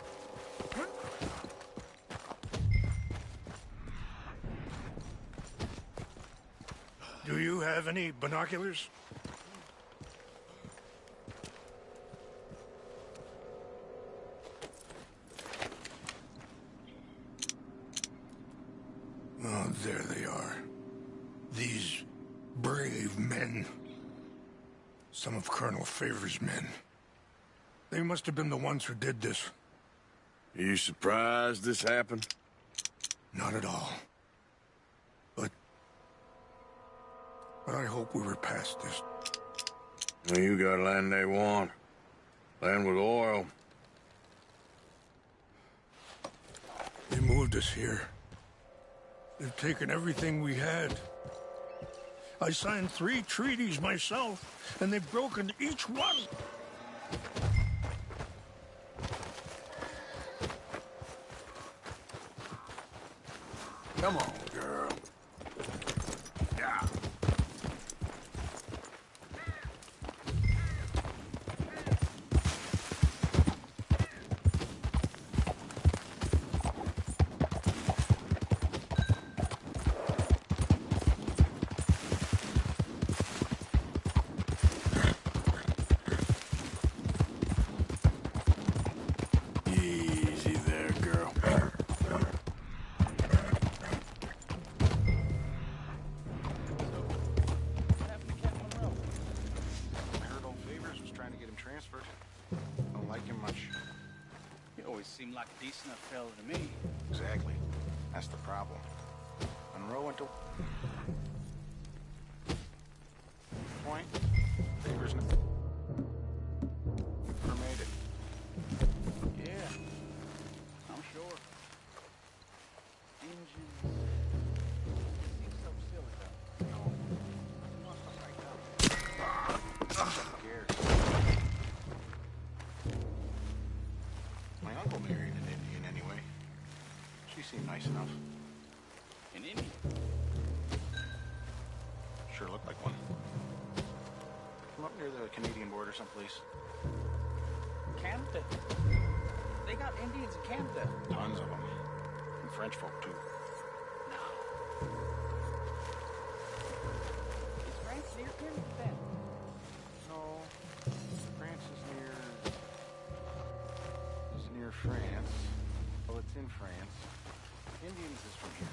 Do you have any binoculars? Oh, there they are. These brave men. Some of Colonel Favor's men. They must have been the ones who did this. Are you surprised this happened? Not at all. But I hope we were past this. Well, you got land they want. Land with oil. They moved us here. They've taken everything we had. I signed 3 treaties myself, and they've broken each one. Come on, girl. Yeah. Easy there, girl. Transferred. Don't like him much. He always seemed like a decent enough fella to me. Exactly. That's the problem. Monroe went to... Point. Favors never made it. Yeah. I'm sure. Engines. Seems so silly, though. No. He wants to break up. Who cares? My uncle married an Indian anyway. She seemed nice enough. An Indian? Sure looked like one. From up near the Canadian border someplace. Canada. They got Indians in Canada. Tons of them. And French folk, too. Is France near Canada then? No. France is near France. Well, it's in France. Indians is from here.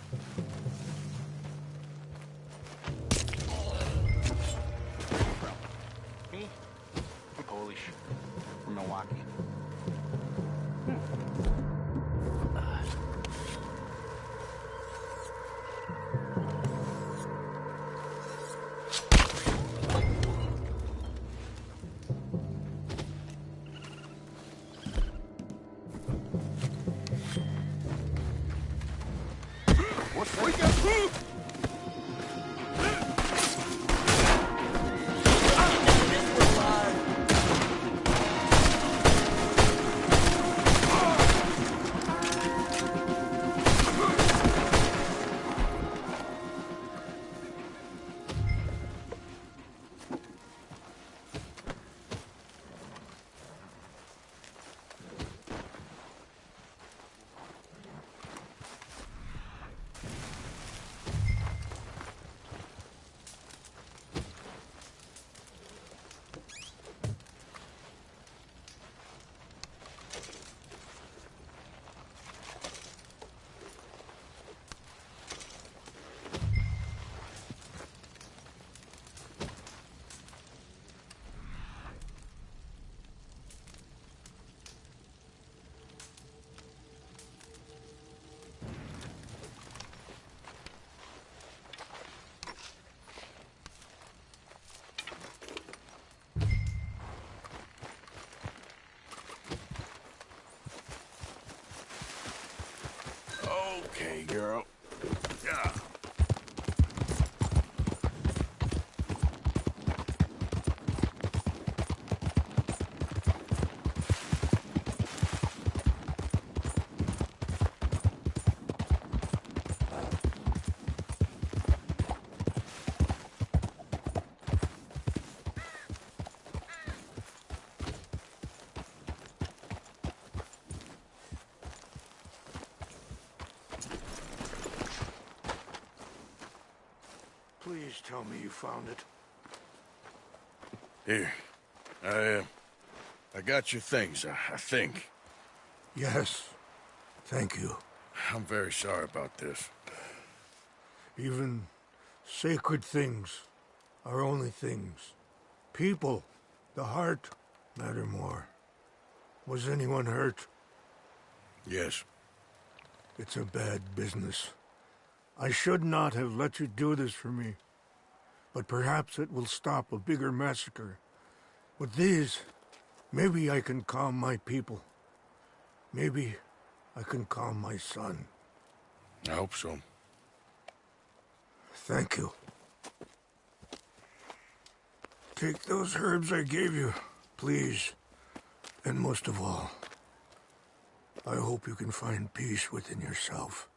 Where are you from? Me? I'm Polish. From Milwaukee. We got food! Okay, girl. Yeah. Please tell me you found it. Here. I got your things, I think. Yes. Thank you. I'm very sorry about this. Even sacred things are only things. People, the heart, matter more. Was anyone hurt? Yes. It's a bad business. I should not have let you do this for me. But perhaps it will stop a bigger massacre. With these, maybe I can calm my people. Maybe I can calm my son. I hope so. Thank you. Take those herbs I gave you, please. And most of all, I hope you can find peace within yourself.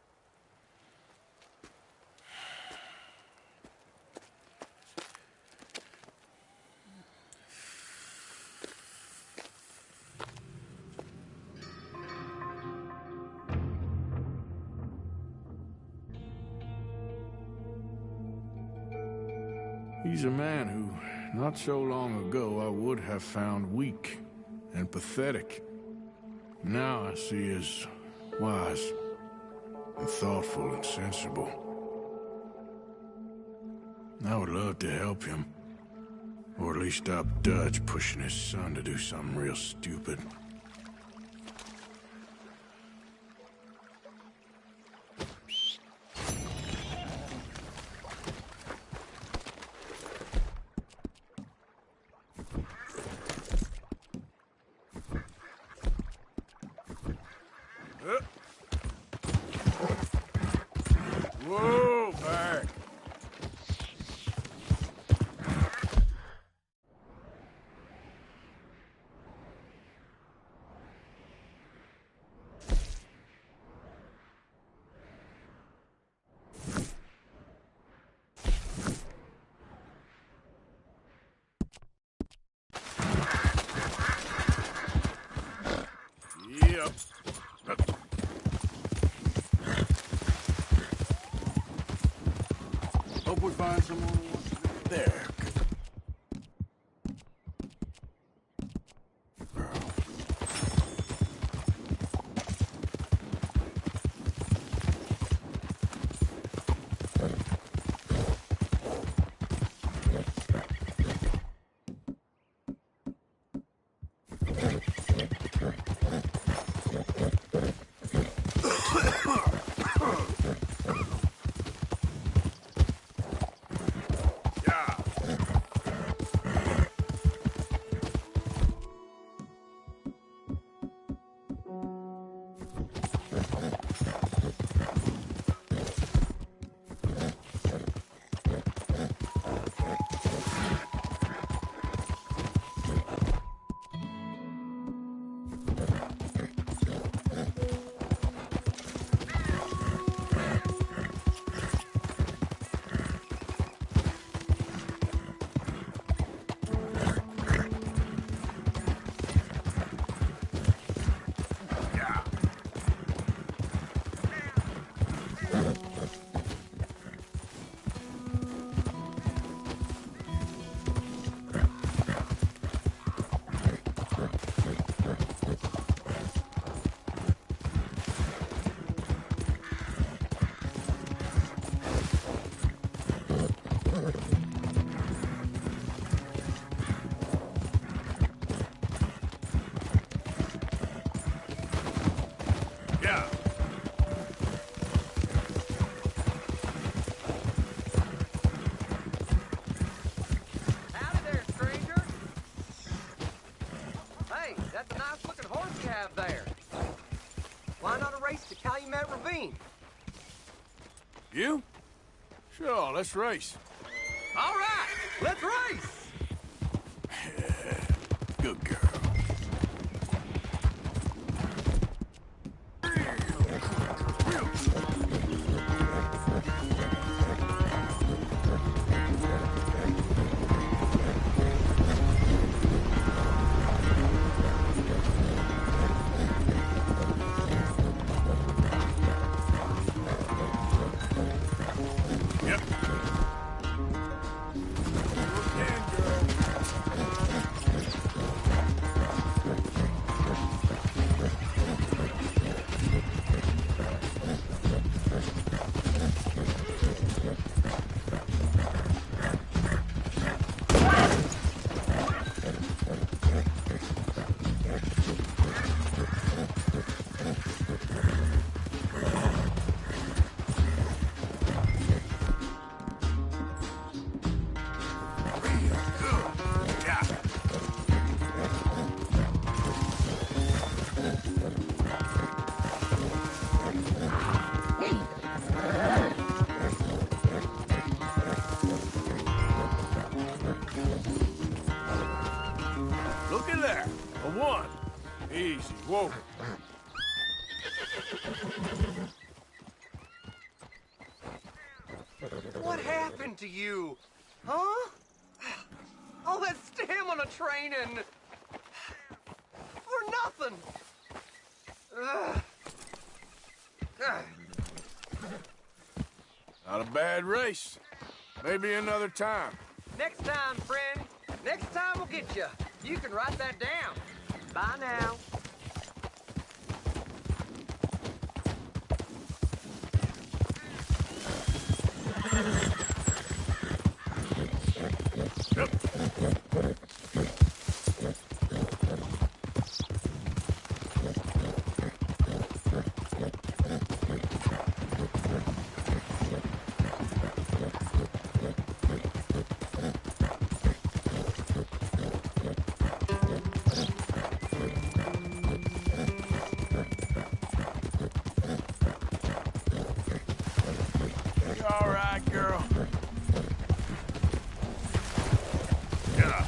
He's a man who, not so long ago, I would have found weak and pathetic. Now I see as wise and thoughtful and sensible. I would love to help him, or at least stop Dutch pushing his son to do something real stupid. Yep. Hope we find someone who wants to be there. You? Sure, let's race. All right, let's race! Good girl. Look at that. A one. Easy. Whoa. What happened to you? Huh? All that stamina training. For nothing. Ugh. Not a bad race. Maybe another time. Next time, friend. Next time we'll get you. You can write that down. Bye now. You all right, girl? Yeah.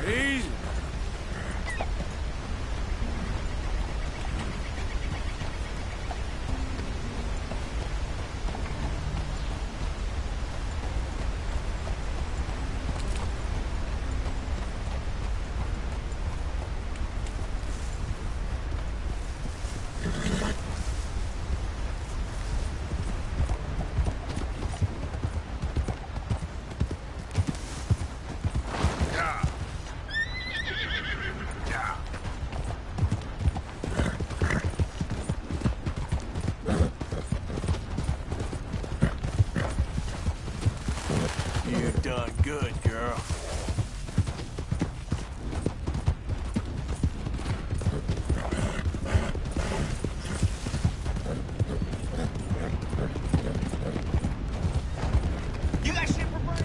Easy. You done good, girl. You got shit for brains?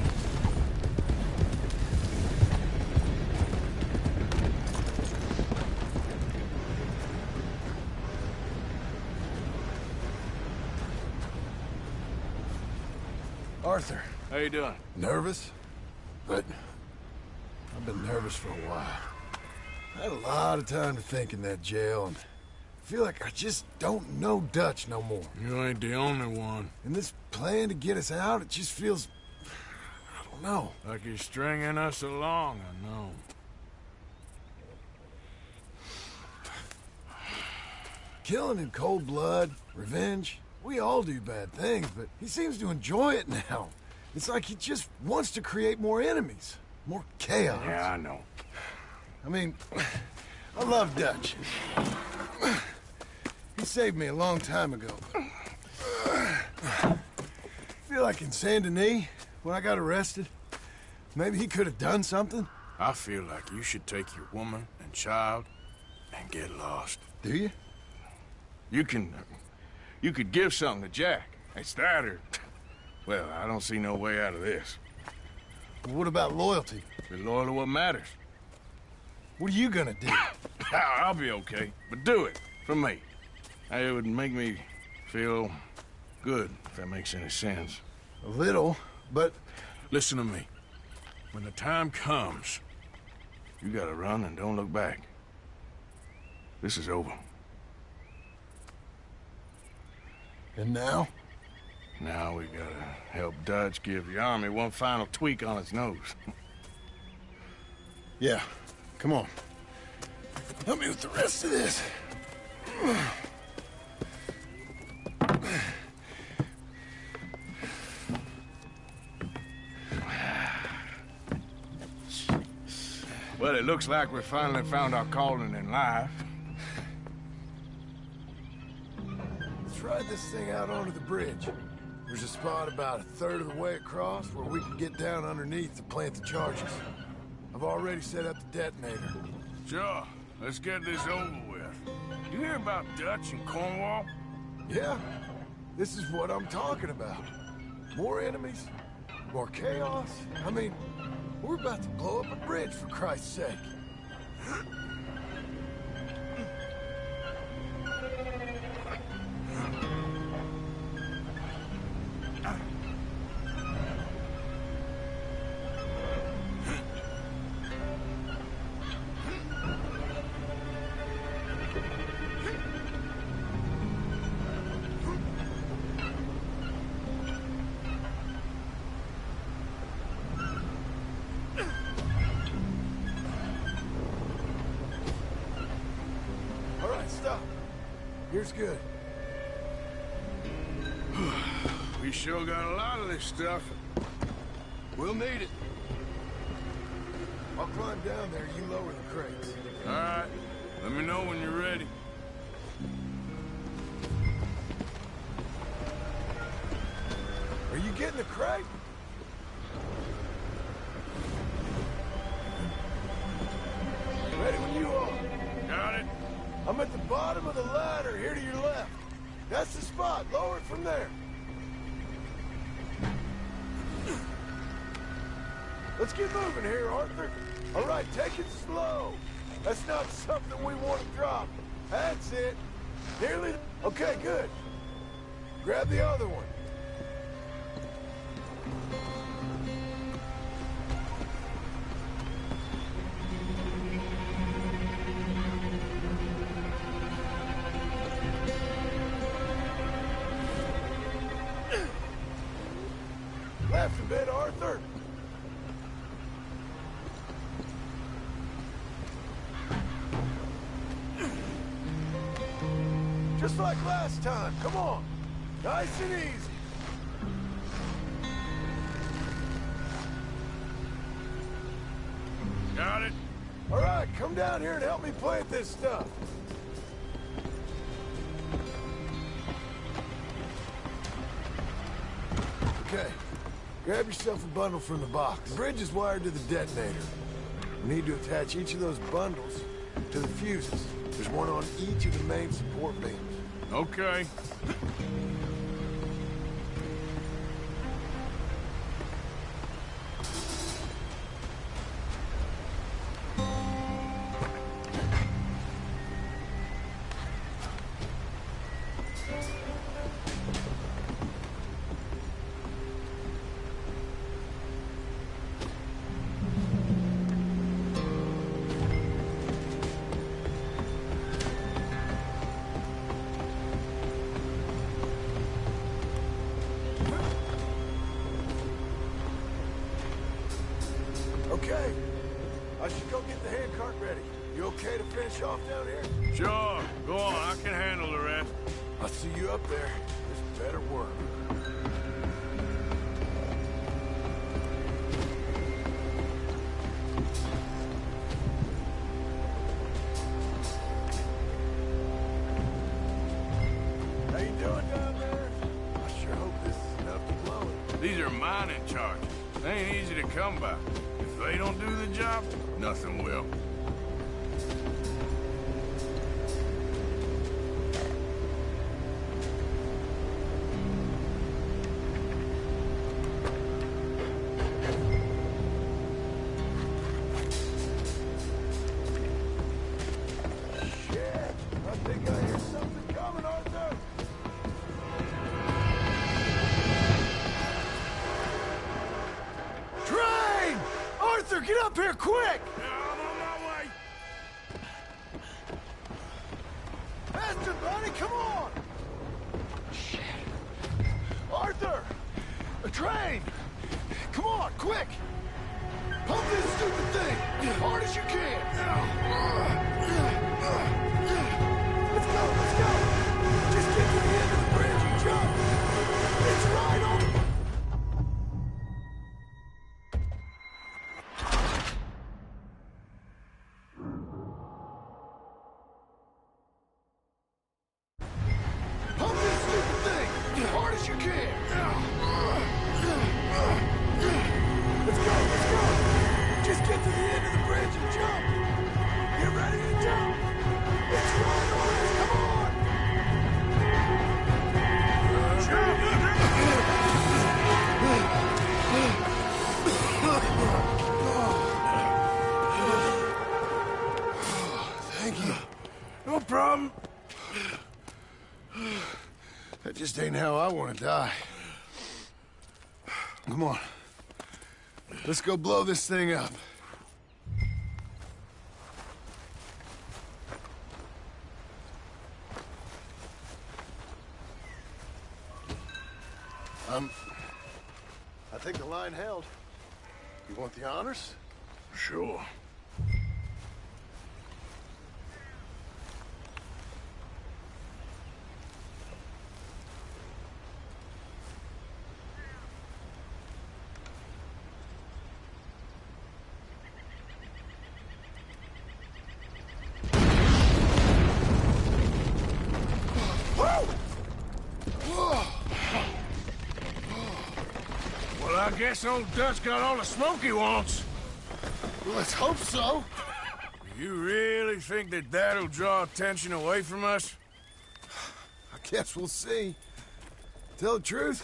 Arthur. How you doing? Nervous? But I've been nervous for a while. I had a lot of time to think in that jail, and I feel like I just don't know Dutch no more. You ain't the only one. And this plan to get us out, it just feels... I don't know. Like he's stringing us along, I know. Killing in cold blood, revenge, we all do bad things, but he seems to enjoy it now. It's like he just wants to create more enemies, more chaos. Yeah, I know. I mean, I love Dutch. He saved me a long time ago. I feel like in Saint Denis, when I got arrested, maybe he could have done something. I feel like you should take your woman and child and get lost. Do you? You could give something to Jack. It's that or... Well, I don't see no way out of this. What about loyalty? Be loyal to what matters. What are you gonna do? I'll be okay, but do it for me. It would make me feel good, if that makes any sense. A little, but... Listen to me. When the time comes, you gotta run and don't look back. This is over. And now? Now we gotta help Dutch give the army one final tweak on its nose. Yeah, come on. Help me with the rest of this. Well, it looks like we finally found our calling in life. Let's ride this thing out onto the bridge. There's a spot about a third of the way across where we can get down underneath to plant the charges. I've already set up the detonator. Sure. Let's get this over with. You hear about Dutch and Cornwall? Yeah. This is what I'm talking about. More enemies, more chaos. I mean, we're about to blow up a bridge, for Christ's sake. Stop. Here's good. We sure got a lot of this stuff. We'll need it. I'll climb down there, you lower the crates. All right. Let me know when you're ready. Are you getting the crate? Ready when you are. Got it. I'm at the bottom of the ladder, here to your left. That's the spot. Lower it from there. Let's get moving here, Arthur. All right, take it slow. That's not something we want to drop. That's it. Nearly... Okay, good. Grab the other one. Just like last time. Come on. Nice and easy. Got it? All right, come down here and help me plant this stuff. Okay. Grab yourself a bundle from the box. The bridge is wired to the detonator. We need to attach each of those bundles to the fuses. There's one on each of the main support beams. Okay. Okay. I should go get the handcart ready. You okay to finish off down here? Sure. Go on. I can handle the rest. I'll see you up there. This better work. How you doing down there? I sure hope this is enough to blow it. These are mining charges. They ain't easy to come by. If they don't do the job, nothing will. Shit! I think I hear something coming, Arthur! Train! Arthur, get up here quick! I'm on my way. Faster, buddy, come on! Shit. Arthur! A train! Come on, quick! Pump this stupid thing! As hard as you can! Let's go, let's go! Just get to the end of the bridge and jump! It's right on... Pump this stupid thing! As hard as you can! Let's go, let's go! Just get to the end of the bridge and jump! Get ready to jump! It's right on us, come on! Thank you. No problem. That just ain't how I want to die. Come on. Let's go blow this thing up. I think the line held. You want the honors? Sure. Well, I guess old Dutch got all the smoke he wants. Well, let's hope so. You really think that that'll draw attention away from us? I guess we'll see. Tell the truth,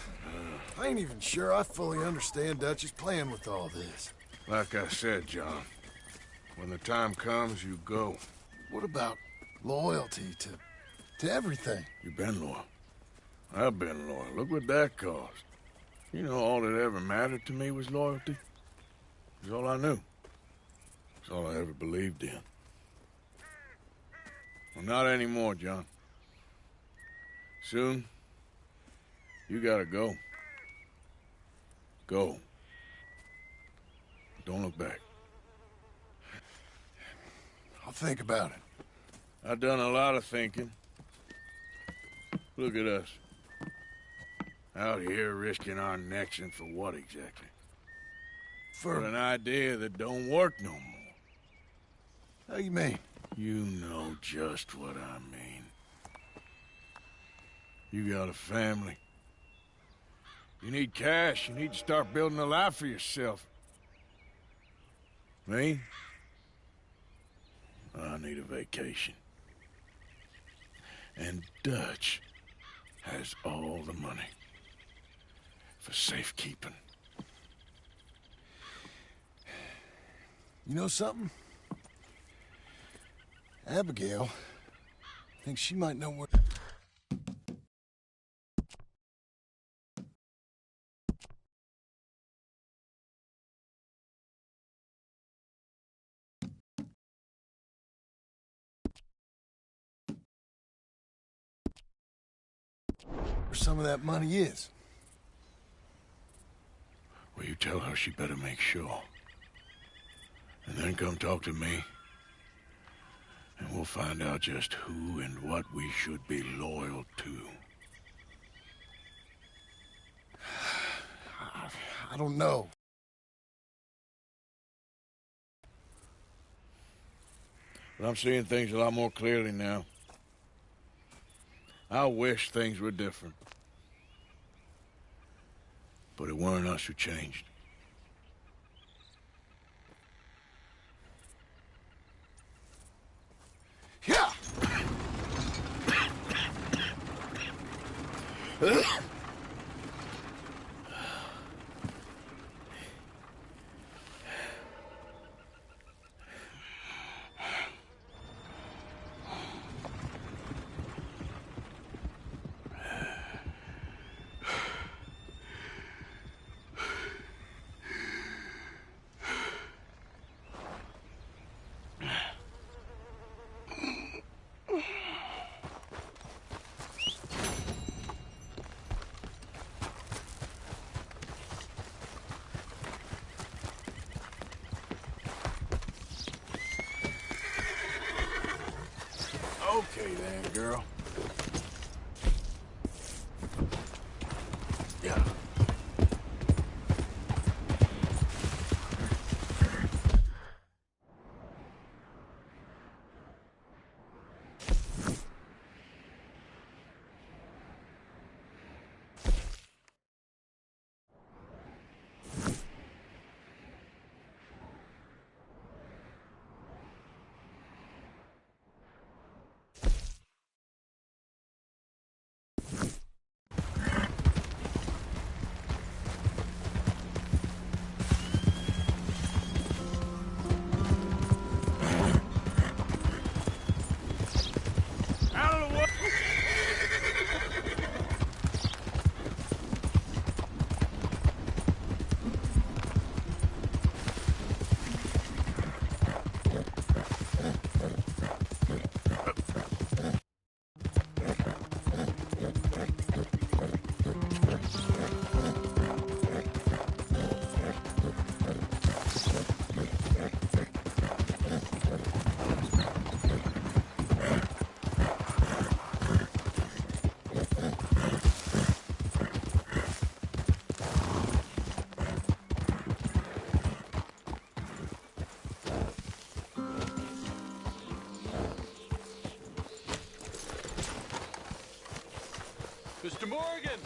I ain't even sure I fully understand Dutch's plan with all this. Like I said, John, when the time comes, you go. What about loyalty to everything? You've been loyal. I've been loyal. Look what that cost. You know, all that ever mattered to me was loyalty. It was all I knew. It's all I ever believed in. Well, not anymore, John. Soon, you gotta go. Go. Don't look back. I'll think about it. I've done a lot of thinking. Look at us. Out here risking our necks, and for what exactly? For an idea that don't work no more. How you mean? You know just what I mean. You got a family. You need cash. You need to start building a life for yourself. Me? I need a vacation. And Dutch has all the money for safekeeping. You know something? Abigail thinks she might know where... where some of that money is. Well, you tell her she better make sure. And then come talk to me. And we'll find out just who and what we should be loyal to. I don't know. But I'm seeing things a lot more clearly now. I wish things were different. But it weren't us who changed. Yeah! Okay then, girl. Yeah. Mr. Morgan!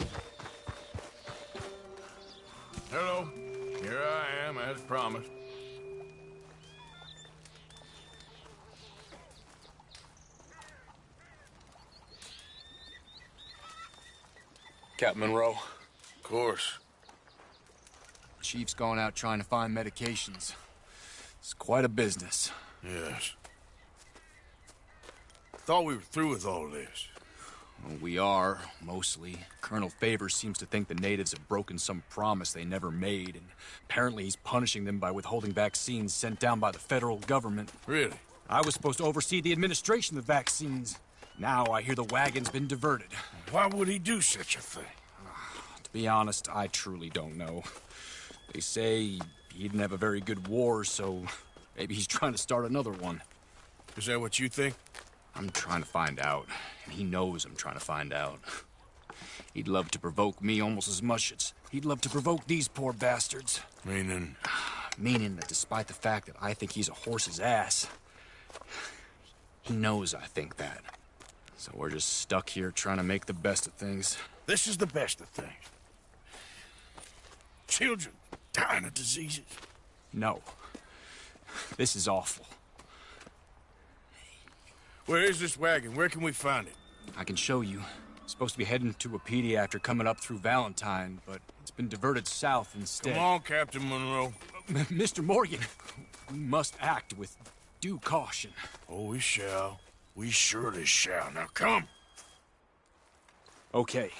Hello. Here I am, as promised. Captain Monroe. Of course. Chief's gone out trying to find medications. It's quite a business. Yes. Thought we were through with all this. Well, we are, mostly. Colonel Favors seems to think the natives have broken some promise they never made, and apparently he's punishing them by withholding vaccines sent down by the federal government. Really? I was supposed to oversee the administration of the vaccines. Now I hear the wagon's been diverted. Why would he do such a thing? To be honest, I truly don't know. They say he didn't have a very good war, so maybe he's trying to start another one. Is that what you think? I'm trying to find out, and he knows I'm trying to find out. He'd love to provoke me almost as much as he'd love to provoke these poor bastards. Meaning? Meaning that despite the fact that I think he's a horse's ass, he knows I think that. So we're just stuck here trying to make the best of things. This is the best of things. Children dying of diseases. No. This is awful. Where is this wagon? Where can we find it? I can show you. Supposed to be heading to a PD after coming up through Valentine, but it's been diverted south instead. Come on, Captain Monroe. Mr. Morgan, we must act with due caution. Oh, we shall. We surely shall. Now, come. Okay.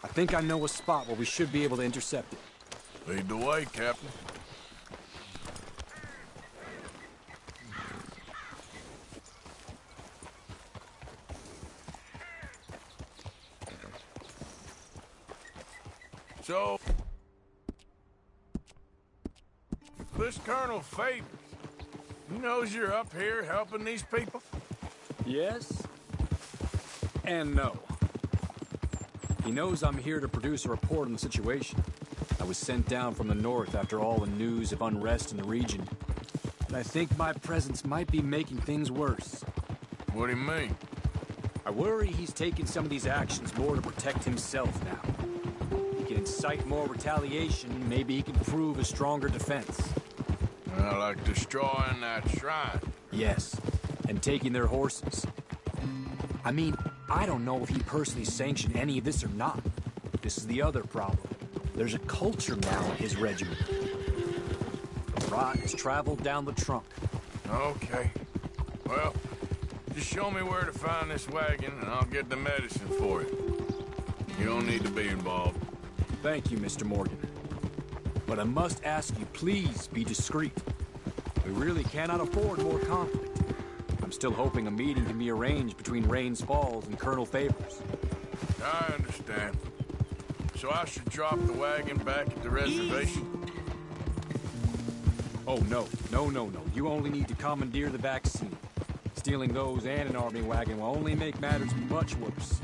I think I know a spot where we should be able to intercept it. Lead the way, Captain. So, this Colonel Favors, he knows you're up here helping these people? Yes. And no. He knows I'm here to produce a report on the situation. I was sent down from the north after all the news of unrest in the region. But I think my presence might be making things worse. What do you mean? I worry he's taking some of these actions more to protect himself now. Incite more retaliation, maybe he can prove a stronger defense. Like destroying that shrine. Yes, and taking their horses. I mean, I don't know if he personally sanctioned any of this or not. This is the other problem. There's a culture now in his regiment. The rot has traveled down the trunk. Okay. Well, just show me where to find this wagon and I'll get the medicine for it. You don't need to be involved. Thank you, Mr. Morgan. But I must ask you, please be discreet. We really cannot afford more conflict. I'm still hoping a meeting can be arranged between Rains Falls and Colonel Favors. I understand. So I should drop the wagon back at the reservation? Oh, no. No. You only need to commandeer the vaccine. Stealing those and an army wagon will only make matters much worse.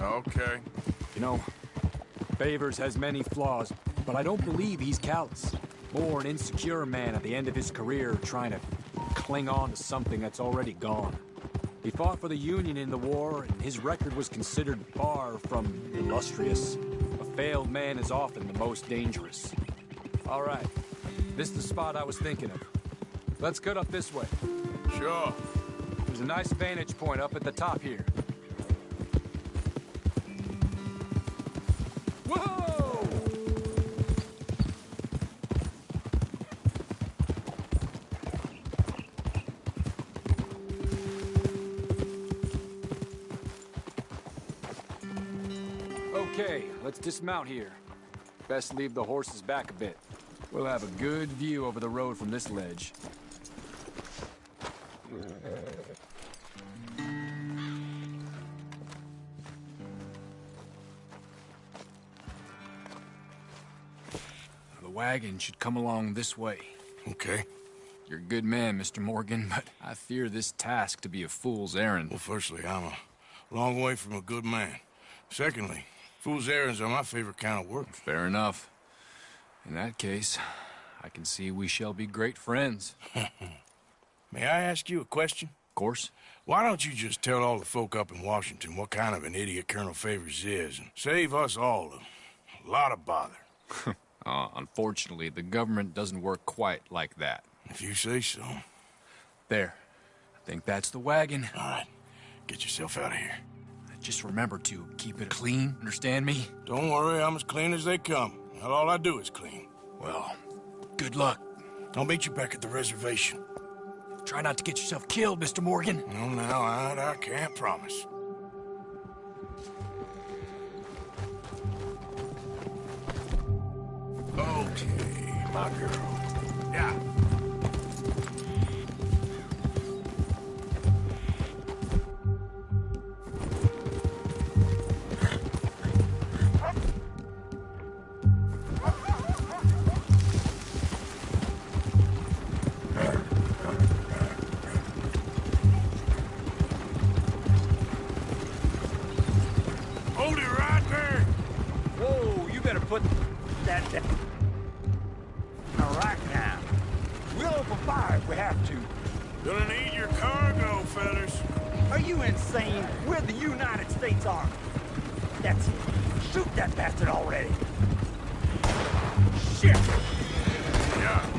Okay. You know, Favors has many flaws, but I don't believe he's callous. More an insecure man at the end of his career trying to cling on to something that's already gone. He fought for the Union in the war, and his record was considered far from illustrious. A failed man is often the most dangerous. All right, this is the spot I was thinking of. Let's cut up this way. Sure. There's a nice vantage point up at the top here. Whoa! Okay, let's dismount here. Best leave the horses back a bit. We'll have a good view over the road from this ledge. The wagon should come along this way. Okay. You're a good man, Mr. Morgan, but I fear this task to be a fool's errand. Well, firstly, I'm a long way from a good man. Secondly, fool's errands are my favorite kind of work. Fair enough. In that case, I can see we shall be great friends. May I ask you a question? Of course. Why don't you just tell all the folk up in Washington what kind of an idiot Colonel Favors is and save us all a lot of bother? Unfortunately, the government doesn't work quite like that. If you say so. There. I think that's the wagon. All right. Get yourself out of here. Just remember to keep it clean, understand me? Don't worry, I'm as clean as they come. Not all I do is clean. Well, good luck. I'll meet you back at the reservation. Try not to get yourself killed, Mr. Morgan. No, now, I can't promise. Okay, my girl. Yeah. put that down. All right now. We'll open fire if we have to. Gonna need your cargo, fellas. Are you insane? We're the United States Army. That's it. Shoot that bastard already. Shit! Yeah.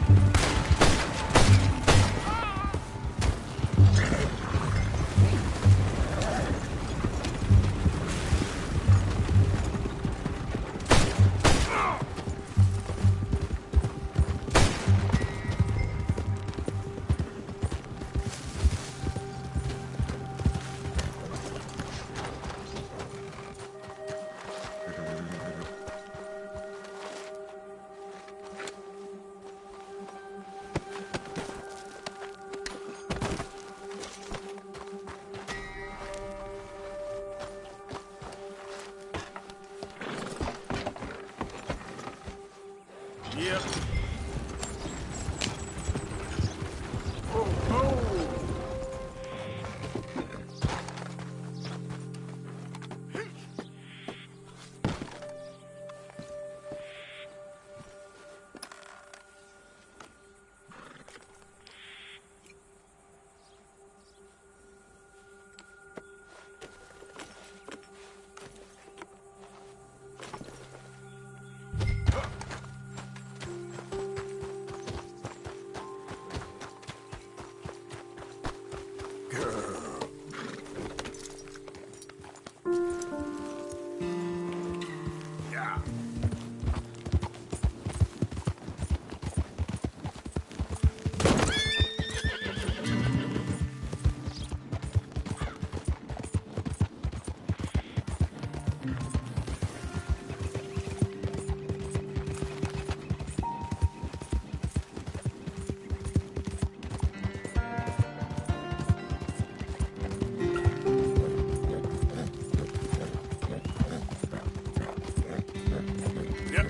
Yep.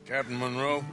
Captain Monroe,